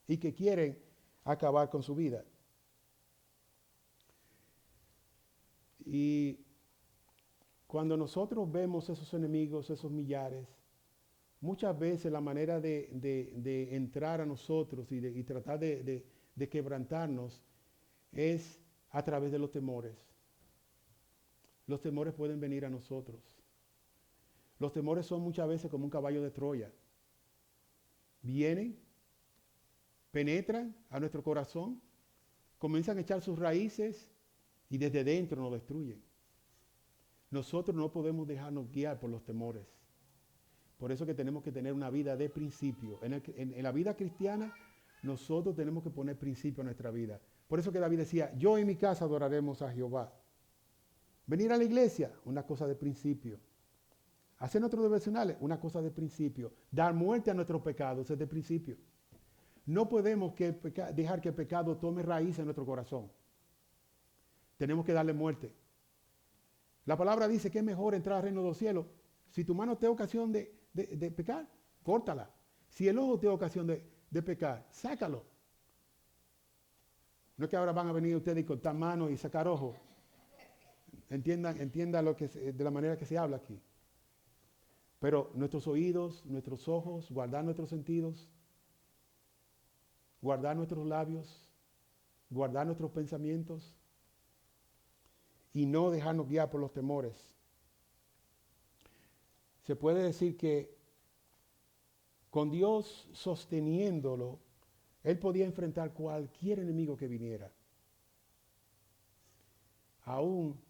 y que quieren acabar con su vida. Y cuando nosotros vemos esos enemigos, esos millares, muchas veces la manera de entrar a nosotros y tratar de quebrantarnos es a través de los temores. Los temores pueden venir a nosotros. Los temores son muchas veces como un caballo de Troya. Vienen, penetran a nuestro corazón, comienzan a echar sus raíces y desde dentro nos destruyen. Nosotros no podemos dejarnos guiar por los temores. Por eso que tenemos que tener una vida de principio. En la vida cristiana, nosotros tenemos que poner principio a nuestra vida. Por eso que David decía, yo y mi casa adoraremos a Jehová. Venir a la iglesia, una cosa de principio. Hacer nuestros devocionales, una cosa de principio. Dar muerte a nuestros pecados es de principio. No podemos dejar que el pecado tome raíz en nuestro corazón. Tenemos que darle muerte. La palabra dice que es mejor entrar al reino de los cielos. Si tu mano te da ocasión de pecar, córtala. Si el ojo te da ocasión de pecar, sácalo. No es que ahora van a venir ustedes y cortar manos y sacar ojos. Entiendan de la manera que se habla aquí. Pero nuestros oídos, nuestros ojos, guardar nuestros sentidos, guardar nuestros labios, guardar nuestros pensamientos y no dejarnos guiar por los temores. Se puede decir que con Dios sosteniéndolo, él podía enfrentar cualquier enemigo que viniera. Aún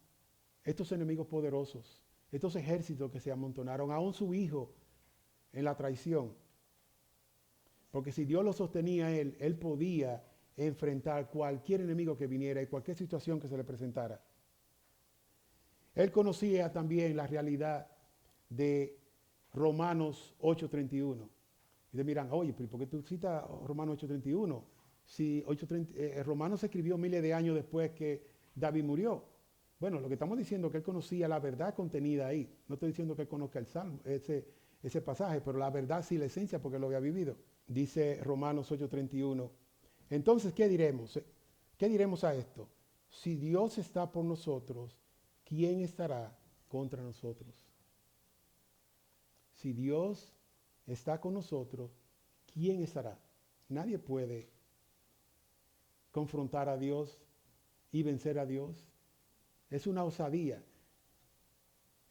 estos enemigos poderosos, estos ejércitos que se amontonaron, aún su hijo en la traición. Porque si Dios lo sostenía a él podía enfrentar cualquier enemigo que viniera y cualquier situación que se le presentara. Él conocía también la realidad de Romanos 8:31. Y te miran, oye, ¿por qué tú citas Romanos 8:31? Si Romanos se escribió miles de años después que David murió. Bueno, lo que estamos diciendo es que él conocía la verdad contenida ahí. No estoy diciendo que él conozca el Salmo, ese pasaje, pero la verdad sí, la esencia, porque lo había vivido. Dice Romanos 8:31. Entonces, ¿qué diremos? ¿Qué diremos a esto? Si Dios está por nosotros, ¿quién estará contra nosotros? Si Dios está con nosotros, ¿quién estará? Nadie puede confrontar a Dios y vencer a Dios. Es una osadía.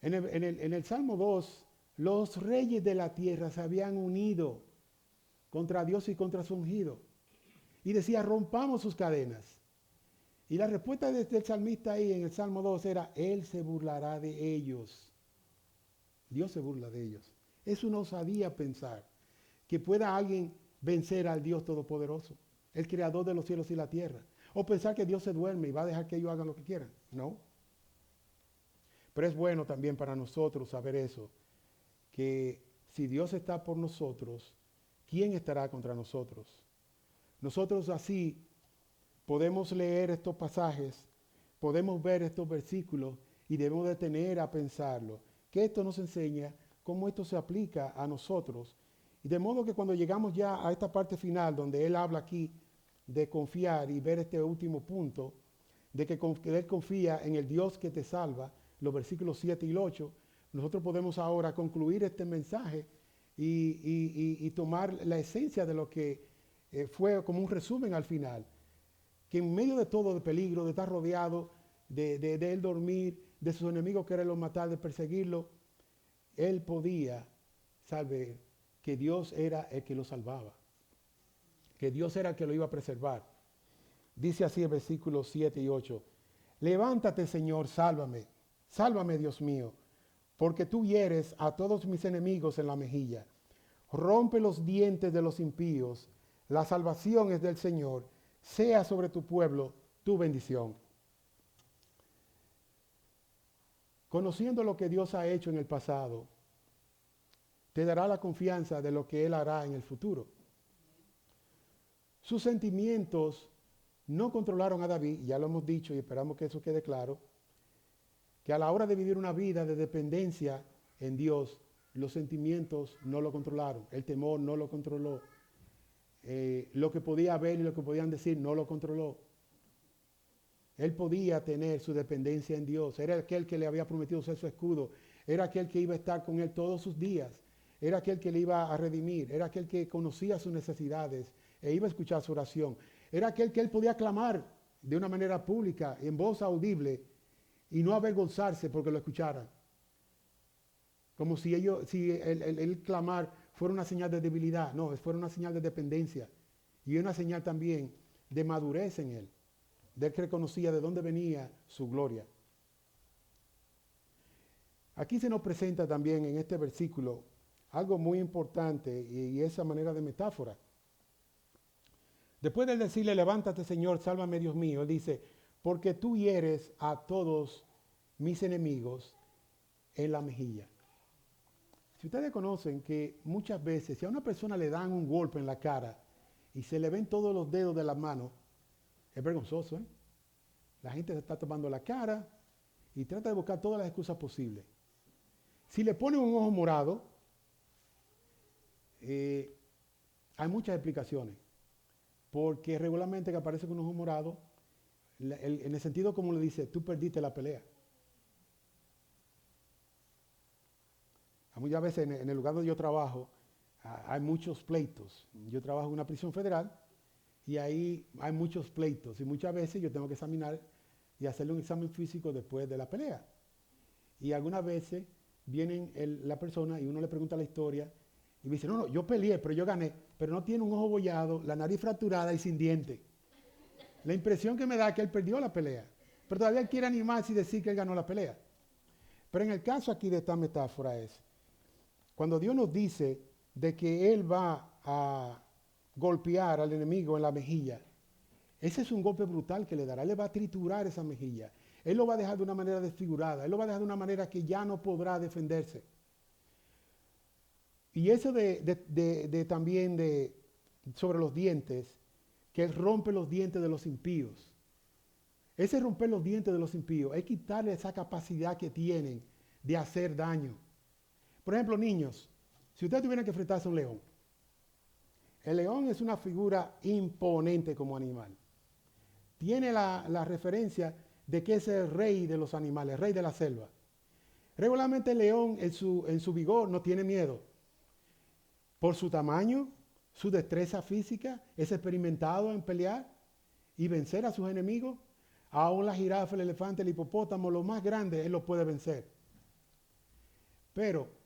En el Salmo 2, los reyes de la tierra se habían unido contra Dios y contra su ungido. Y decía, rompamos sus cadenas. Y la respuesta del salmista ahí en el Salmo 2 era, Él se burlará de ellos. Dios se burla de ellos. Es una osadía pensar que pueda alguien vencer al Dios Todopoderoso, el creador de los cielos y la tierra. O pensar que Dios se duerme y va a dejar que ellos hagan lo que quieran. No. Pero es bueno también para nosotros saber eso, que si Dios está por nosotros, ¿quién estará contra nosotros? Nosotros así podemos leer estos pasajes, podemos ver estos versículos y debemos detener a pensarlo, que esto nos enseña cómo esto se aplica a nosotros. Y de modo que cuando llegamos ya a esta parte final, donde él habla aquí de confiar y ver este último punto, de que él confía en el Dios que te salva, los versículos 7 y 8, nosotros podemos ahora concluir este mensaje y tomar la esencia de lo que fue como un resumen al final, que en medio de todo de peligro, de estar rodeado, de él dormir, de sus enemigos quererlo matar, de perseguirlo, él podía saber que Dios era el que lo salvaba, que Dios era el que lo iba a preservar. Dice así el versículo 7 y 8, levántate, Señor, sálvame, sálvame, Dios mío, porque tú hieres a todos mis enemigos en la mejilla. Rompe los dientes de los impíos, la salvación es del Señor, sea sobre tu pueblo tu bendición. Conociendo lo que Dios ha hecho en el pasado, te dará la confianza de lo que Él hará en el futuro. Sus sentimientos no controlaron a David, ya lo hemos dicho y esperamos que eso quede claro, que a la hora de vivir una vida de dependencia en Dios, los sentimientos no lo controlaron, el temor no lo controló, lo que podía ver y lo que podían decir no lo controló. Él podía tener su dependencia en Dios, era aquel que le había prometido ser su escudo, era aquel que iba a estar con él todos sus días, era aquel que le iba a redimir, era aquel que conocía sus necesidades e iba a escuchar su oración, era aquel que él podía clamar de una manera pública, en voz audible, y no avergonzarse porque lo escucharan. Como si el clamar fuera una señal de debilidad. No, fuera una señal de dependencia. Y una señal también de madurez en él. De él que reconocía de dónde venía su gloria. Aquí se nos presenta también en este versículo algo muy importante y esa manera de metáfora. Después de decirle, levántate, Señor, sálvame, Dios mío, él dice, porque tú hieres a todos mis enemigos en la mejilla. Si ustedes conocen que muchas veces, si a una persona le dan un golpe en la cara y se le ven todos los dedos de la mano, es vergonzoso, ¿eh? La gente se está tomando la cara y trata de buscar todas las excusas posibles. Si le ponen un ojo morado, hay muchas explicaciones. Porque regularmente que aparece con un ojo morado, en el sentido como le dice, tú perdiste la pelea. Muchas veces en el lugar donde yo trabajo hay muchos pleitos. Yo trabajo en una prisión federal y ahí hay muchos pleitos y muchas veces yo tengo que examinar y hacerle un examen físico después de la pelea. Y algunas veces vienen la persona y uno le pregunta la historia y me dice, no, yo peleé, pero yo gané, pero no tiene un ojo bollado, la nariz fracturada y sin diente. La impresión que me da es que él perdió la pelea, pero todavía él quiere animarse y decir que él ganó la pelea. Pero en el caso aquí de esta metáfora es, cuando Dios nos dice de que Él va a golpear al enemigo en la mejilla, ese es un golpe brutal que le dará. Él le va a triturar esa mejilla. Él lo va a dejar de una manera desfigurada. Él lo va a dejar de una manera que ya no podrá defenderse. Y eso también sobre los dientes, que Él rompe los dientes de los impíos. Ese romper los dientes de los impíos es quitarle esa capacidad que tienen de hacer daño. Por ejemplo, niños, si ustedes tuvieran que enfrentarse a un león, el león es una figura imponente como animal. Tiene la referencia de que es el rey de los animales, el rey de la selva. Regularmente el león en su vigor no tiene miedo. Por su tamaño, su destreza física, es experimentado en pelear y vencer a sus enemigos. Aún la jirafa, el elefante, el hipopótamo, lo más grande, él lo puede vencer. Pero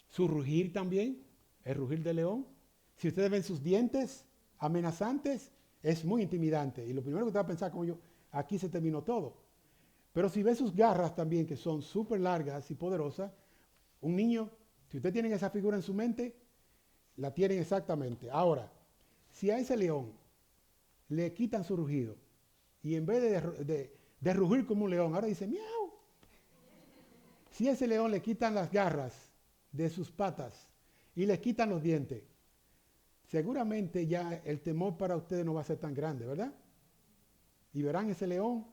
su rugir también, el rugir del león, si ustedes ven sus dientes amenazantes, es muy intimidante. Y lo primero que usted va a pensar, como yo, aquí se terminó todo. Pero si ve sus garras también, que son súper largas y poderosas, un niño, si usted tiene esa figura en su mente, la tienen exactamente. Ahora, si a ese león le quitan su rugido, y en vez de rugir como un león, ahora dice miau. Si a ese león le quitan las garras de sus patas y le quitan los dientes, seguramente ya el temor para ustedes no va a ser tan grande, ¿verdad? Y verán ese león,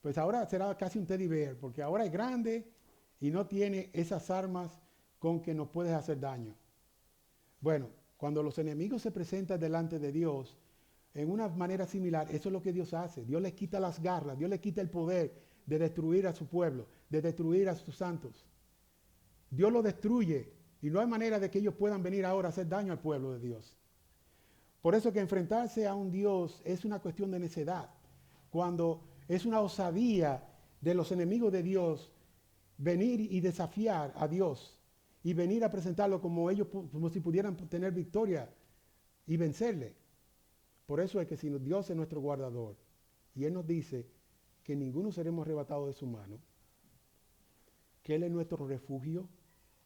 pues ahora será casi un teddy bear, porque ahora es grande y no tiene esas armas con que nos puedes hacer daño. Bueno, cuando los enemigos se presentan delante de Dios, en una manera similar, eso es lo que Dios hace. Dios les quita las garras, Dios les quita el poder de destruir a su pueblo, de destruir a sus santos. Dios lo destruye y no hay manera de que ellos puedan venir ahora a hacer daño al pueblo de Dios. Por eso que enfrentarse a un Dios es una cuestión de necedad. Cuando es una osadía de los enemigos de Dios venir y desafiar a Dios y venir a presentarlo como ellos, como si pudieran tener victoria y vencerle. Por eso es que si Dios es nuestro guardador y Él nos dice que ninguno seremos arrebatados de su mano, que Él es nuestro refugio,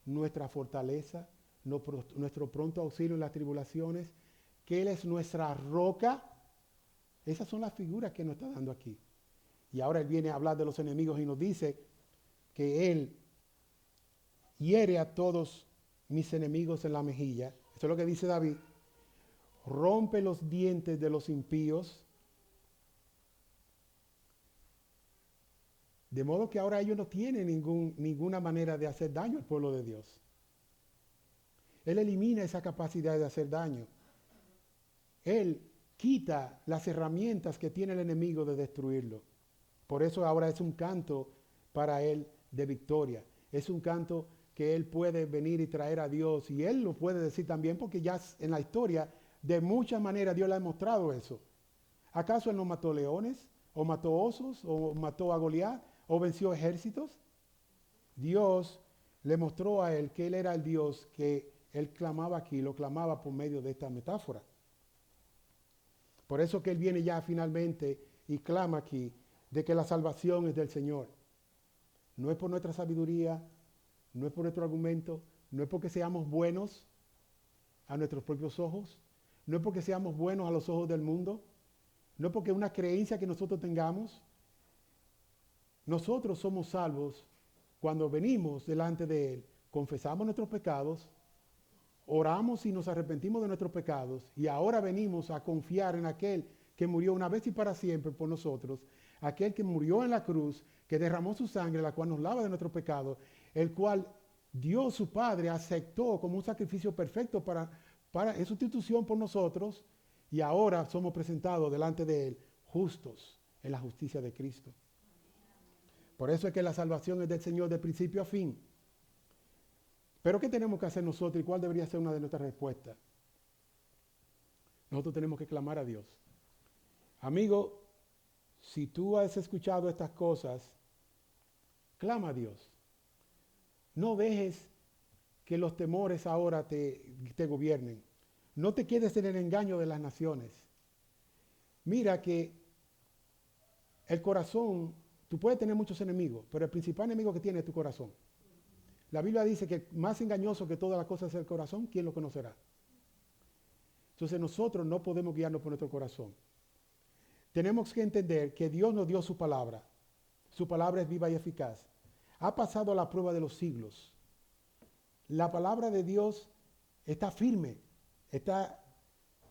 nuestra fortaleza, nuestro pronto auxilio en las tribulaciones, que Él es nuestra roca. Esas son las figuras que nos está dando aquí. Y ahora Él viene a hablar de los enemigos y nos dice que Él hiere a todos mis enemigos en la mejilla. Eso es lo que dice David. Rompe los dientes de los impíos. De modo que ahora ellos no tienen ninguna manera de hacer daño al pueblo de Dios. Él elimina esa capacidad de hacer daño. Él quita las herramientas que tiene el enemigo de destruirlo. Por eso ahora es un canto para él de victoria. Es un canto que él puede venir y traer a Dios. Y él lo puede decir también porque ya en la historia de muchas maneras Dios le ha demostrado eso. ¿Acaso él no mató leones? ¿O mató osos? ¿O mató a Goliat? ¿O venció ejércitos? Dios le mostró a él que él era el Dios que él clamaba aquí, lo clamaba por medio de esta metáfora. Por eso que él viene ya finalmente y clama aquí de que la salvación es del Señor. No es por nuestra sabiduría, no es por nuestro argumento, no es porque seamos buenos a nuestros propios ojos, no es porque seamos buenos a los ojos del mundo, no es porque una creencia que nosotros tengamos. Nosotros somos salvos cuando venimos delante de Él, confesamos nuestros pecados, oramos y nos arrepentimos de nuestros pecados y ahora venimos a confiar en aquel que murió una vez y para siempre por nosotros, aquel que murió en la cruz, que derramó su sangre, la cual nos lava de nuestros pecados, el cual Dios su Padre aceptó como un sacrificio perfecto en sustitución por nosotros y ahora somos presentados delante de Él justos en la justicia de Cristo. Por eso es que la salvación es del Señor de principio a fin. Pero ¿qué tenemos que hacer nosotros y cuál debería ser una de nuestras respuestas? Nosotros tenemos que clamar a Dios. Amigo, si tú has escuchado estas cosas, clama a Dios. No dejes que los temores ahora te gobiernen. No te quedes en el engaño de las naciones. Mira que el corazón, tú puedes tener muchos enemigos, pero el principal enemigo que tiene es tu corazón. La Biblia dice que más engañoso que todas las cosas es el corazón, ¿quién lo conocerá? Entonces nosotros no podemos guiarnos por nuestro corazón. Tenemos que entender que Dios nos dio su palabra. Su palabra es viva y eficaz. Ha pasado la prueba de los siglos. La palabra de Dios está firme, está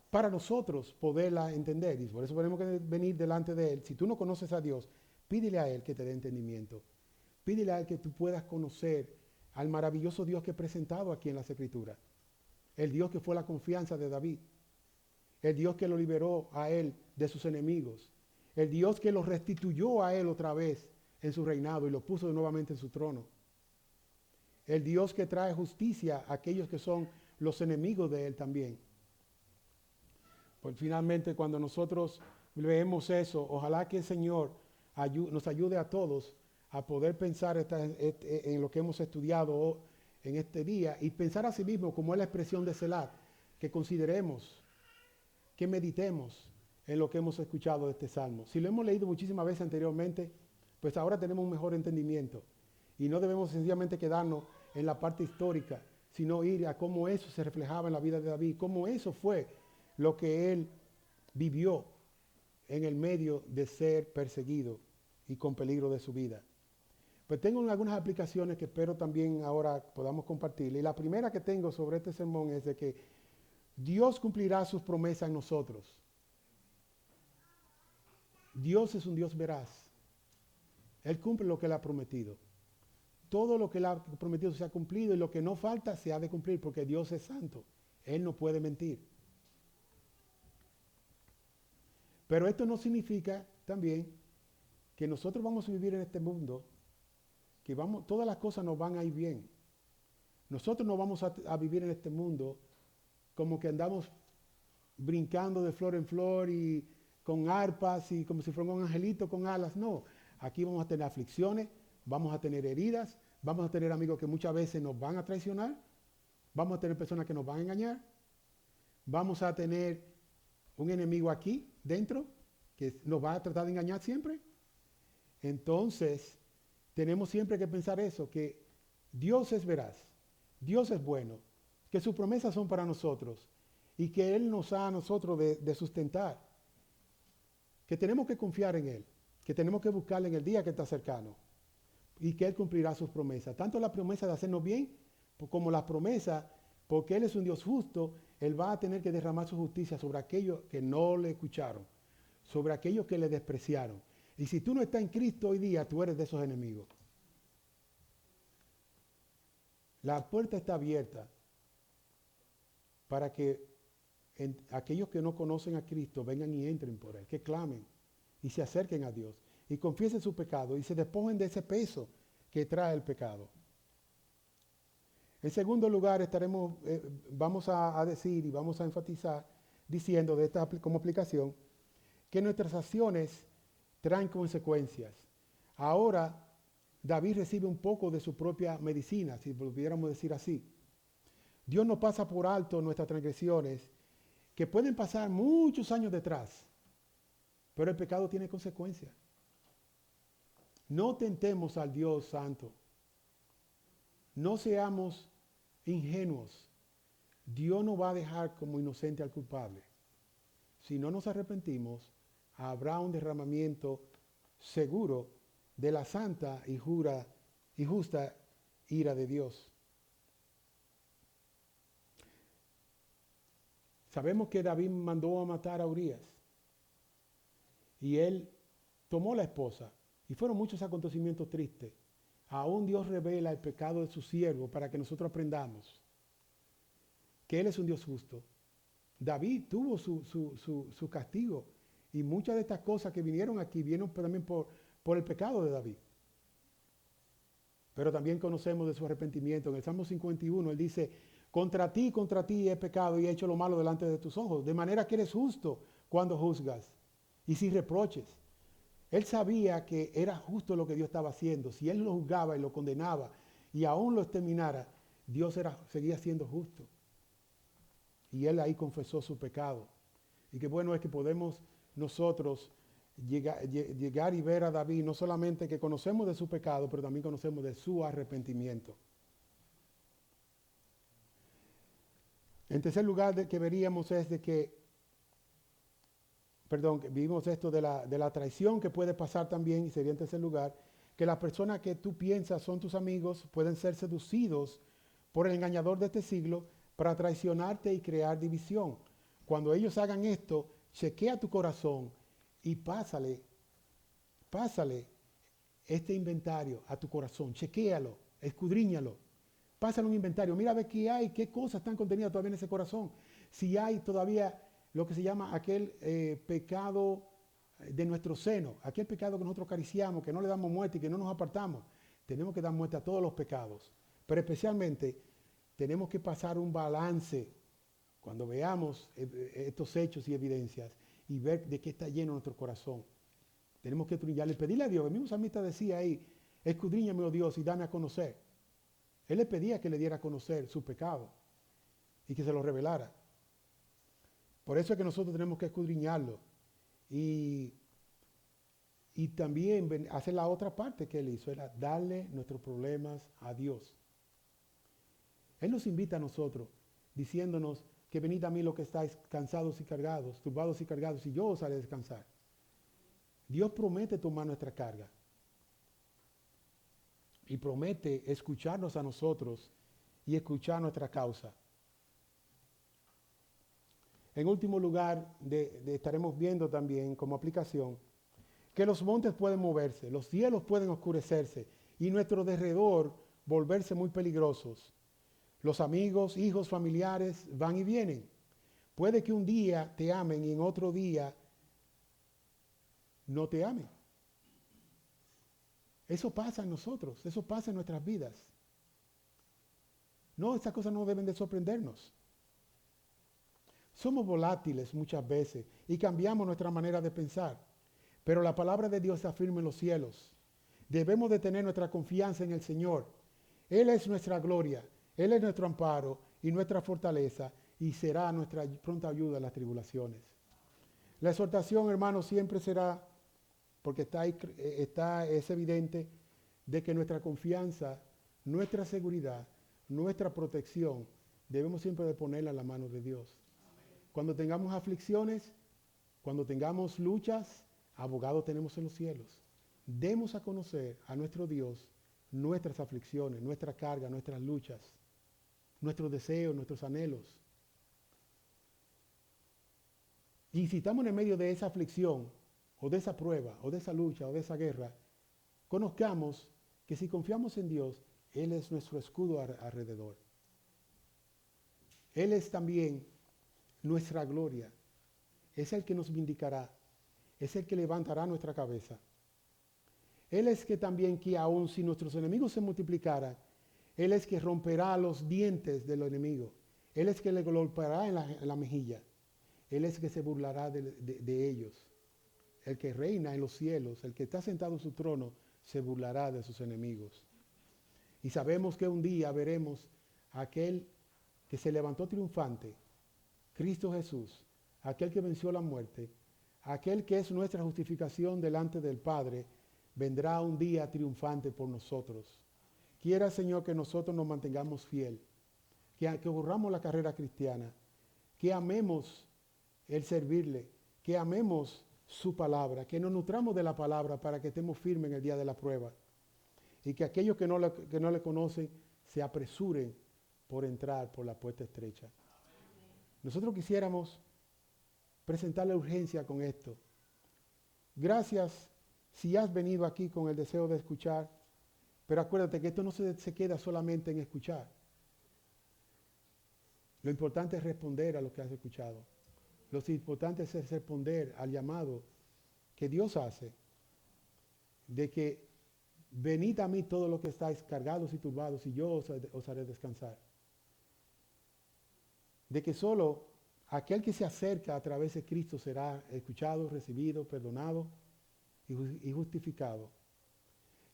para nosotros poderla entender. Y por eso tenemos que venir delante de Él. Si tú no conoces a Dios, pídele a Él que te dé entendimiento. Pídele a Él que tú puedas conocer al maravilloso Dios que he presentado aquí en las Escrituras. El Dios que fue la confianza de David. El Dios que lo liberó a él de sus enemigos. El Dios que lo restituyó a él otra vez en su reinado y lo puso nuevamente en su trono. El Dios que trae justicia a aquellos que son los enemigos de él también. Pues finalmente cuando nosotros leemos eso, ojalá que el Señor nos ayude a todos a poder pensar en lo que hemos estudiado en este día y pensar a sí mismo como es la expresión de Selah, que consideremos, que meditemos en lo que hemos escuchado de este salmo. Si lo hemos leído muchísimas veces anteriormente, pues ahora tenemos un mejor entendimiento y no debemos sencillamente quedarnos en la parte histórica, sino ir a cómo eso se reflejaba en la vida de David, cómo eso fue lo que él vivió en el medio de ser perseguido y con peligro de su vida. Pues tengo algunas aplicaciones que espero también ahora podamos compartir. Y la primera que tengo sobre este sermón es de que Dios cumplirá sus promesas en nosotros. Dios es un Dios veraz. Él cumple lo que Él ha prometido. Todo lo que Él ha prometido se ha cumplido y lo que no falta se ha de cumplir porque Dios es santo. Él no puede mentir. Pero esto no significa también que nosotros vamos a vivir en este mundo, que todas las cosas nos van a ir bien. Nosotros no vamos a vivir en este mundo como que andamos brincando de flor en flor y con arpas y como si fuera un angelito con alas. No, aquí vamos a tener aflicciones, vamos a tener heridas, vamos a tener amigos que muchas veces nos van a traicionar, vamos a tener personas que nos van a engañar, vamos a tener un enemigo aquí dentro que nos va a tratar de engañar siempre. Entonces, tenemos siempre que pensar eso, que Dios es veraz, Dios es bueno, que sus promesas son para nosotros y que Él nos ha a nosotros de sustentar, que tenemos que confiar en Él, que tenemos que buscarle en el día que está cercano y que Él cumplirá sus promesas, tanto la promesa de hacernos bien como la promesa, porque Él es un Dios justo, Él va a tener que derramar su justicia sobre aquellos que no le escucharon, sobre aquellos que le despreciaron. Y si tú no estás en Cristo hoy día, tú eres de esos enemigos. La puerta está abierta para que aquellos que no conocen a Cristo vengan y entren por Él, que clamen y se acerquen a Dios y confiesen su pecado y se despojen de ese peso que trae el pecado. En segundo lugar, vamos a decir y vamos a enfatizar diciendo como aplicación que nuestras acciones traen consecuencias. Ahora, David recibe un poco de su propia medicina, si pudiéramos decir así. Dios no pasa por alto nuestras transgresiones, que pueden pasar muchos años detrás, pero el pecado tiene consecuencias. No tentemos al Dios Santo. No seamos ingenuos. Dios no va a dejar como inocente al culpable. Si no nos arrepentimos, habrá un derramamiento seguro de la santa y justa ira de Dios. Sabemos que David mandó a matar a Urías y él tomó la esposa y fueron muchos acontecimientos tristes. Aún Dios revela el pecado de su siervo para que nosotros aprendamos que Él es un Dios justo. David tuvo su castigo y muchas de estas cosas que vinieron aquí vinieron también por el pecado de David. Pero también conocemos de su arrepentimiento. En el Salmo 51 él dice: contra ti he pecado y he hecho lo malo delante de tus ojos, de manera que eres justo cuando juzgas y sin reproches. Él sabía que era justo lo que Dios estaba haciendo. Si él lo juzgaba y lo condenaba y aún lo exterminara, Dios seguía siendo justo. Y él ahí confesó su pecado. Y qué bueno es que podemos nosotros llegar y ver a David, no solamente que conocemos de su pecado, pero también conocemos de su arrepentimiento. En tercer lugar, que veríamos es de que vimos esto de la traición que puede pasar también, y sería en tercer lugar, que las personas que tú piensas son tus amigos pueden ser seducidos por el engañador de este siglo para traicionarte y crear división. Cuando ellos hagan esto, chequea tu corazón y pásale este inventario a tu corazón, chequéalo, escudriñalo, pásale un inventario, mira a ver qué hay, qué cosas están contenidas todavía en ese corazón, si hay todavía lo que se llama aquel pecado de nuestro seno, aquel pecado que nosotros acariciamos, que no le damos muerte y que no nos apartamos. Tenemos que dar muerte a todos los pecados, pero especialmente tenemos que pasar un balance cuando veamos estos hechos y evidencias y ver de qué está lleno nuestro corazón. Tenemos que escudriñarle, pedirle a Dios. El mismo salmista decía ahí: escudriñame, oh Dios, y dame a conocer. Él le pedía que le diera a conocer su pecado y que se lo revelara. Por eso es que nosotros tenemos que escudriñarlo y también hacer la otra parte que él hizo, era darle nuestros problemas a Dios. Él nos invita a nosotros diciéndonos que venid a mí los que estáis cansados y cargados, turbados y cargados, y yo os haré descansar. Dios promete tomar nuestra carga y promete escucharnos a nosotros y escuchar nuestra causa. En último lugar, estaremos viendo también como aplicación que los montes pueden moverse, los cielos pueden oscurecerse y nuestro derredor volverse muy peligrosos. Los amigos, hijos, familiares van y vienen. Puede que un día te amen y en otro día no te amen. Eso pasa en nosotros, eso pasa en nuestras vidas. No, estas cosas no deben de sorprendernos. Somos volátiles muchas veces y cambiamos nuestra manera de pensar, pero la palabra de Dios está firme en los cielos. Debemos de tener nuestra confianza en el Señor. Él es nuestra gloria, Él es nuestro amparo y nuestra fortaleza y será nuestra pronta ayuda en las tribulaciones. La exhortación, hermanos, siempre será, porque es evidente, de que nuestra confianza, nuestra seguridad, nuestra protección, debemos siempre de ponerla en la mano de Dios. Cuando tengamos aflicciones, cuando tengamos luchas, abogado tenemos en los cielos. Demos a conocer a nuestro Dios nuestras aflicciones, nuestra carga, nuestras luchas, nuestros deseos, nuestros anhelos. Y si estamos en medio de esa aflicción, o de esa prueba, o de esa lucha, o de esa guerra, conozcamos que si confiamos en Dios, Él es nuestro escudo alrededor. Él es también nuestra gloria. Es el que nos vindicará. Es el que levantará nuestra cabeza. Él es que también que aun si nuestros enemigos se multiplicaran, Él es que romperá los dientes del enemigo. Él es que le golpeará en la mejilla. Él es que se burlará de ellos. El que reina en los cielos, el que está sentado en su trono, se burlará de sus enemigos. Y sabemos que un día veremos a aquel que se levantó triunfante, Cristo Jesús, aquel que venció la muerte, aquel que es nuestra justificación delante del Padre, vendrá un día triunfante por nosotros. Quiera, Señor, que nosotros nos mantengamos fiel, que corramos la carrera cristiana, que amemos el servirle, que amemos su palabra, que nos nutramos de la palabra para que estemos firmes en el día de la prueba y que aquellos que no le conocen se apresuren por entrar por la puerta estrecha. Nosotros quisiéramos presentarle urgencia con esto. Gracias si has venido aquí con el deseo de escuchar, pero acuérdate que esto no se queda solamente en escuchar. Lo importante es responder a lo que has escuchado. Lo importante es responder al llamado que Dios hace de que venid a mí todos los que estáis cargados y turbados y yo os haré descansar. De que solo aquel que se acerca a través de Cristo será escuchado, recibido, perdonado y justificado.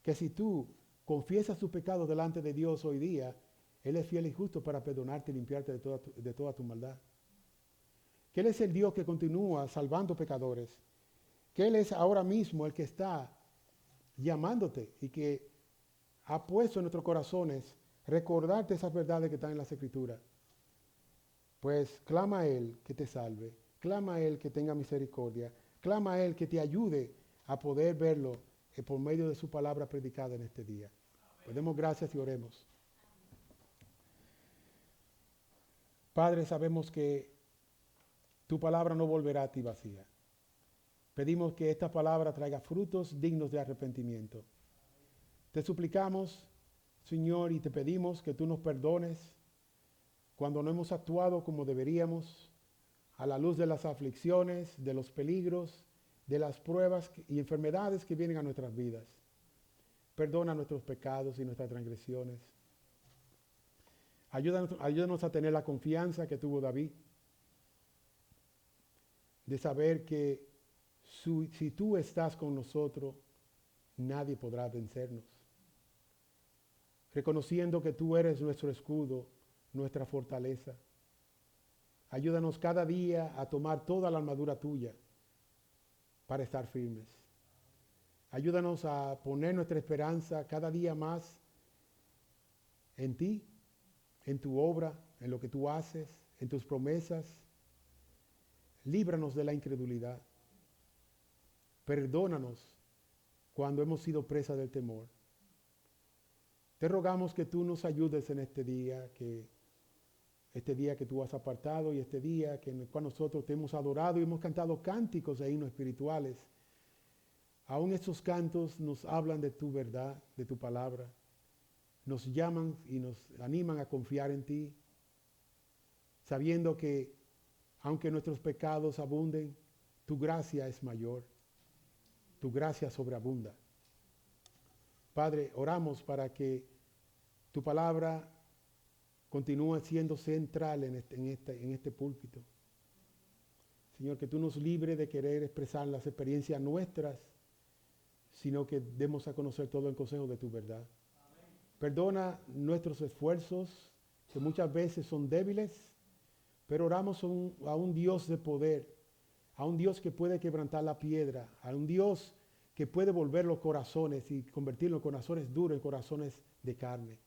Que si tú confiesas tu pecado delante de Dios hoy día, Él es fiel y justo para perdonarte y limpiarte de toda tu maldad. Que Él es el Dios que continúa salvando pecadores. Que Él es ahora mismo el que está llamándote y que ha puesto en nuestros corazones recordarte esas verdades que están en las Escrituras. Pues clama a Él que te salve, clama a Él que tenga misericordia, clama a Él que te ayude a poder verlo por medio de su palabra predicada en este día. Pues demos gracias y oremos. Padre, sabemos que tu palabra no volverá a ti vacía. Pedimos que esta palabra traiga frutos dignos de arrepentimiento. Te suplicamos, Señor, y te pedimos que tú nos perdones cuando no hemos actuado como deberíamos, a la luz de las aflicciones, de los peligros, de las pruebas y enfermedades que vienen a nuestras vidas. Perdona nuestros pecados y nuestras transgresiones. Ayúdanos a tener la confianza que tuvo David, de saber que si tú estás con nosotros, nadie podrá vencernos. Reconociendo que tú eres nuestro escudo, nuestra fortaleza. Ayúdanos cada día a tomar toda la armadura tuya para estar firmes. Ayúdanos a poner nuestra esperanza cada día más en ti, en tu obra, en lo que tú haces, en tus promesas. Líbranos de la incredulidad. Perdónanos cuando hemos sido presa del temor. Te rogamos que tú nos ayudes en este día que tú has apartado y este día en el cual nosotros te hemos adorado y hemos cantado cánticos e himnos espirituales. Aún estos cantos nos hablan de tu verdad, de tu palabra. Nos llaman y nos animan a confiar en ti, sabiendo que aunque nuestros pecados abunden, tu gracia es mayor. tu gracia sobreabunda. Padre, oramos para que tu palabra continúe siendo central en este púlpito. Señor, que tú nos libres de querer expresar las experiencias nuestras, sino que demos a conocer todo el consejo de tu verdad. Amén. Perdona nuestros esfuerzos, que muchas veces son débiles, pero oramos a un Dios de poder, a un Dios que puede quebrantar la piedra, a un Dios que puede volver los corazones y convertir los corazones duros en corazones de carne.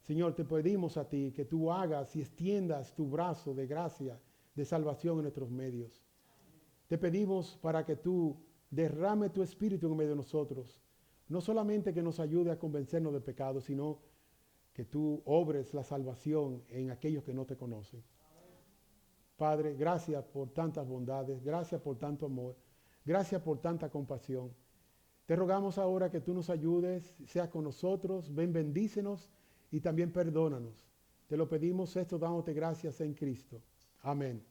Señor, te pedimos a ti que tú hagas y extiendas tu brazo de gracia, de salvación en nuestros medios. Te pedimos para que tú derrame tu espíritu en medio de nosotros. No solamente que nos ayude a convencernos del pecado, sino que tú obres la salvación en aquellos que no te conocen. Padre, gracias por tantas bondades, gracias por tanto amor, gracias por tanta compasión. Te rogamos ahora que tú nos ayudes, seas con nosotros, ven, bendícenos y también perdónanos. Te lo pedimos esto dándote gracias en Cristo. Amén.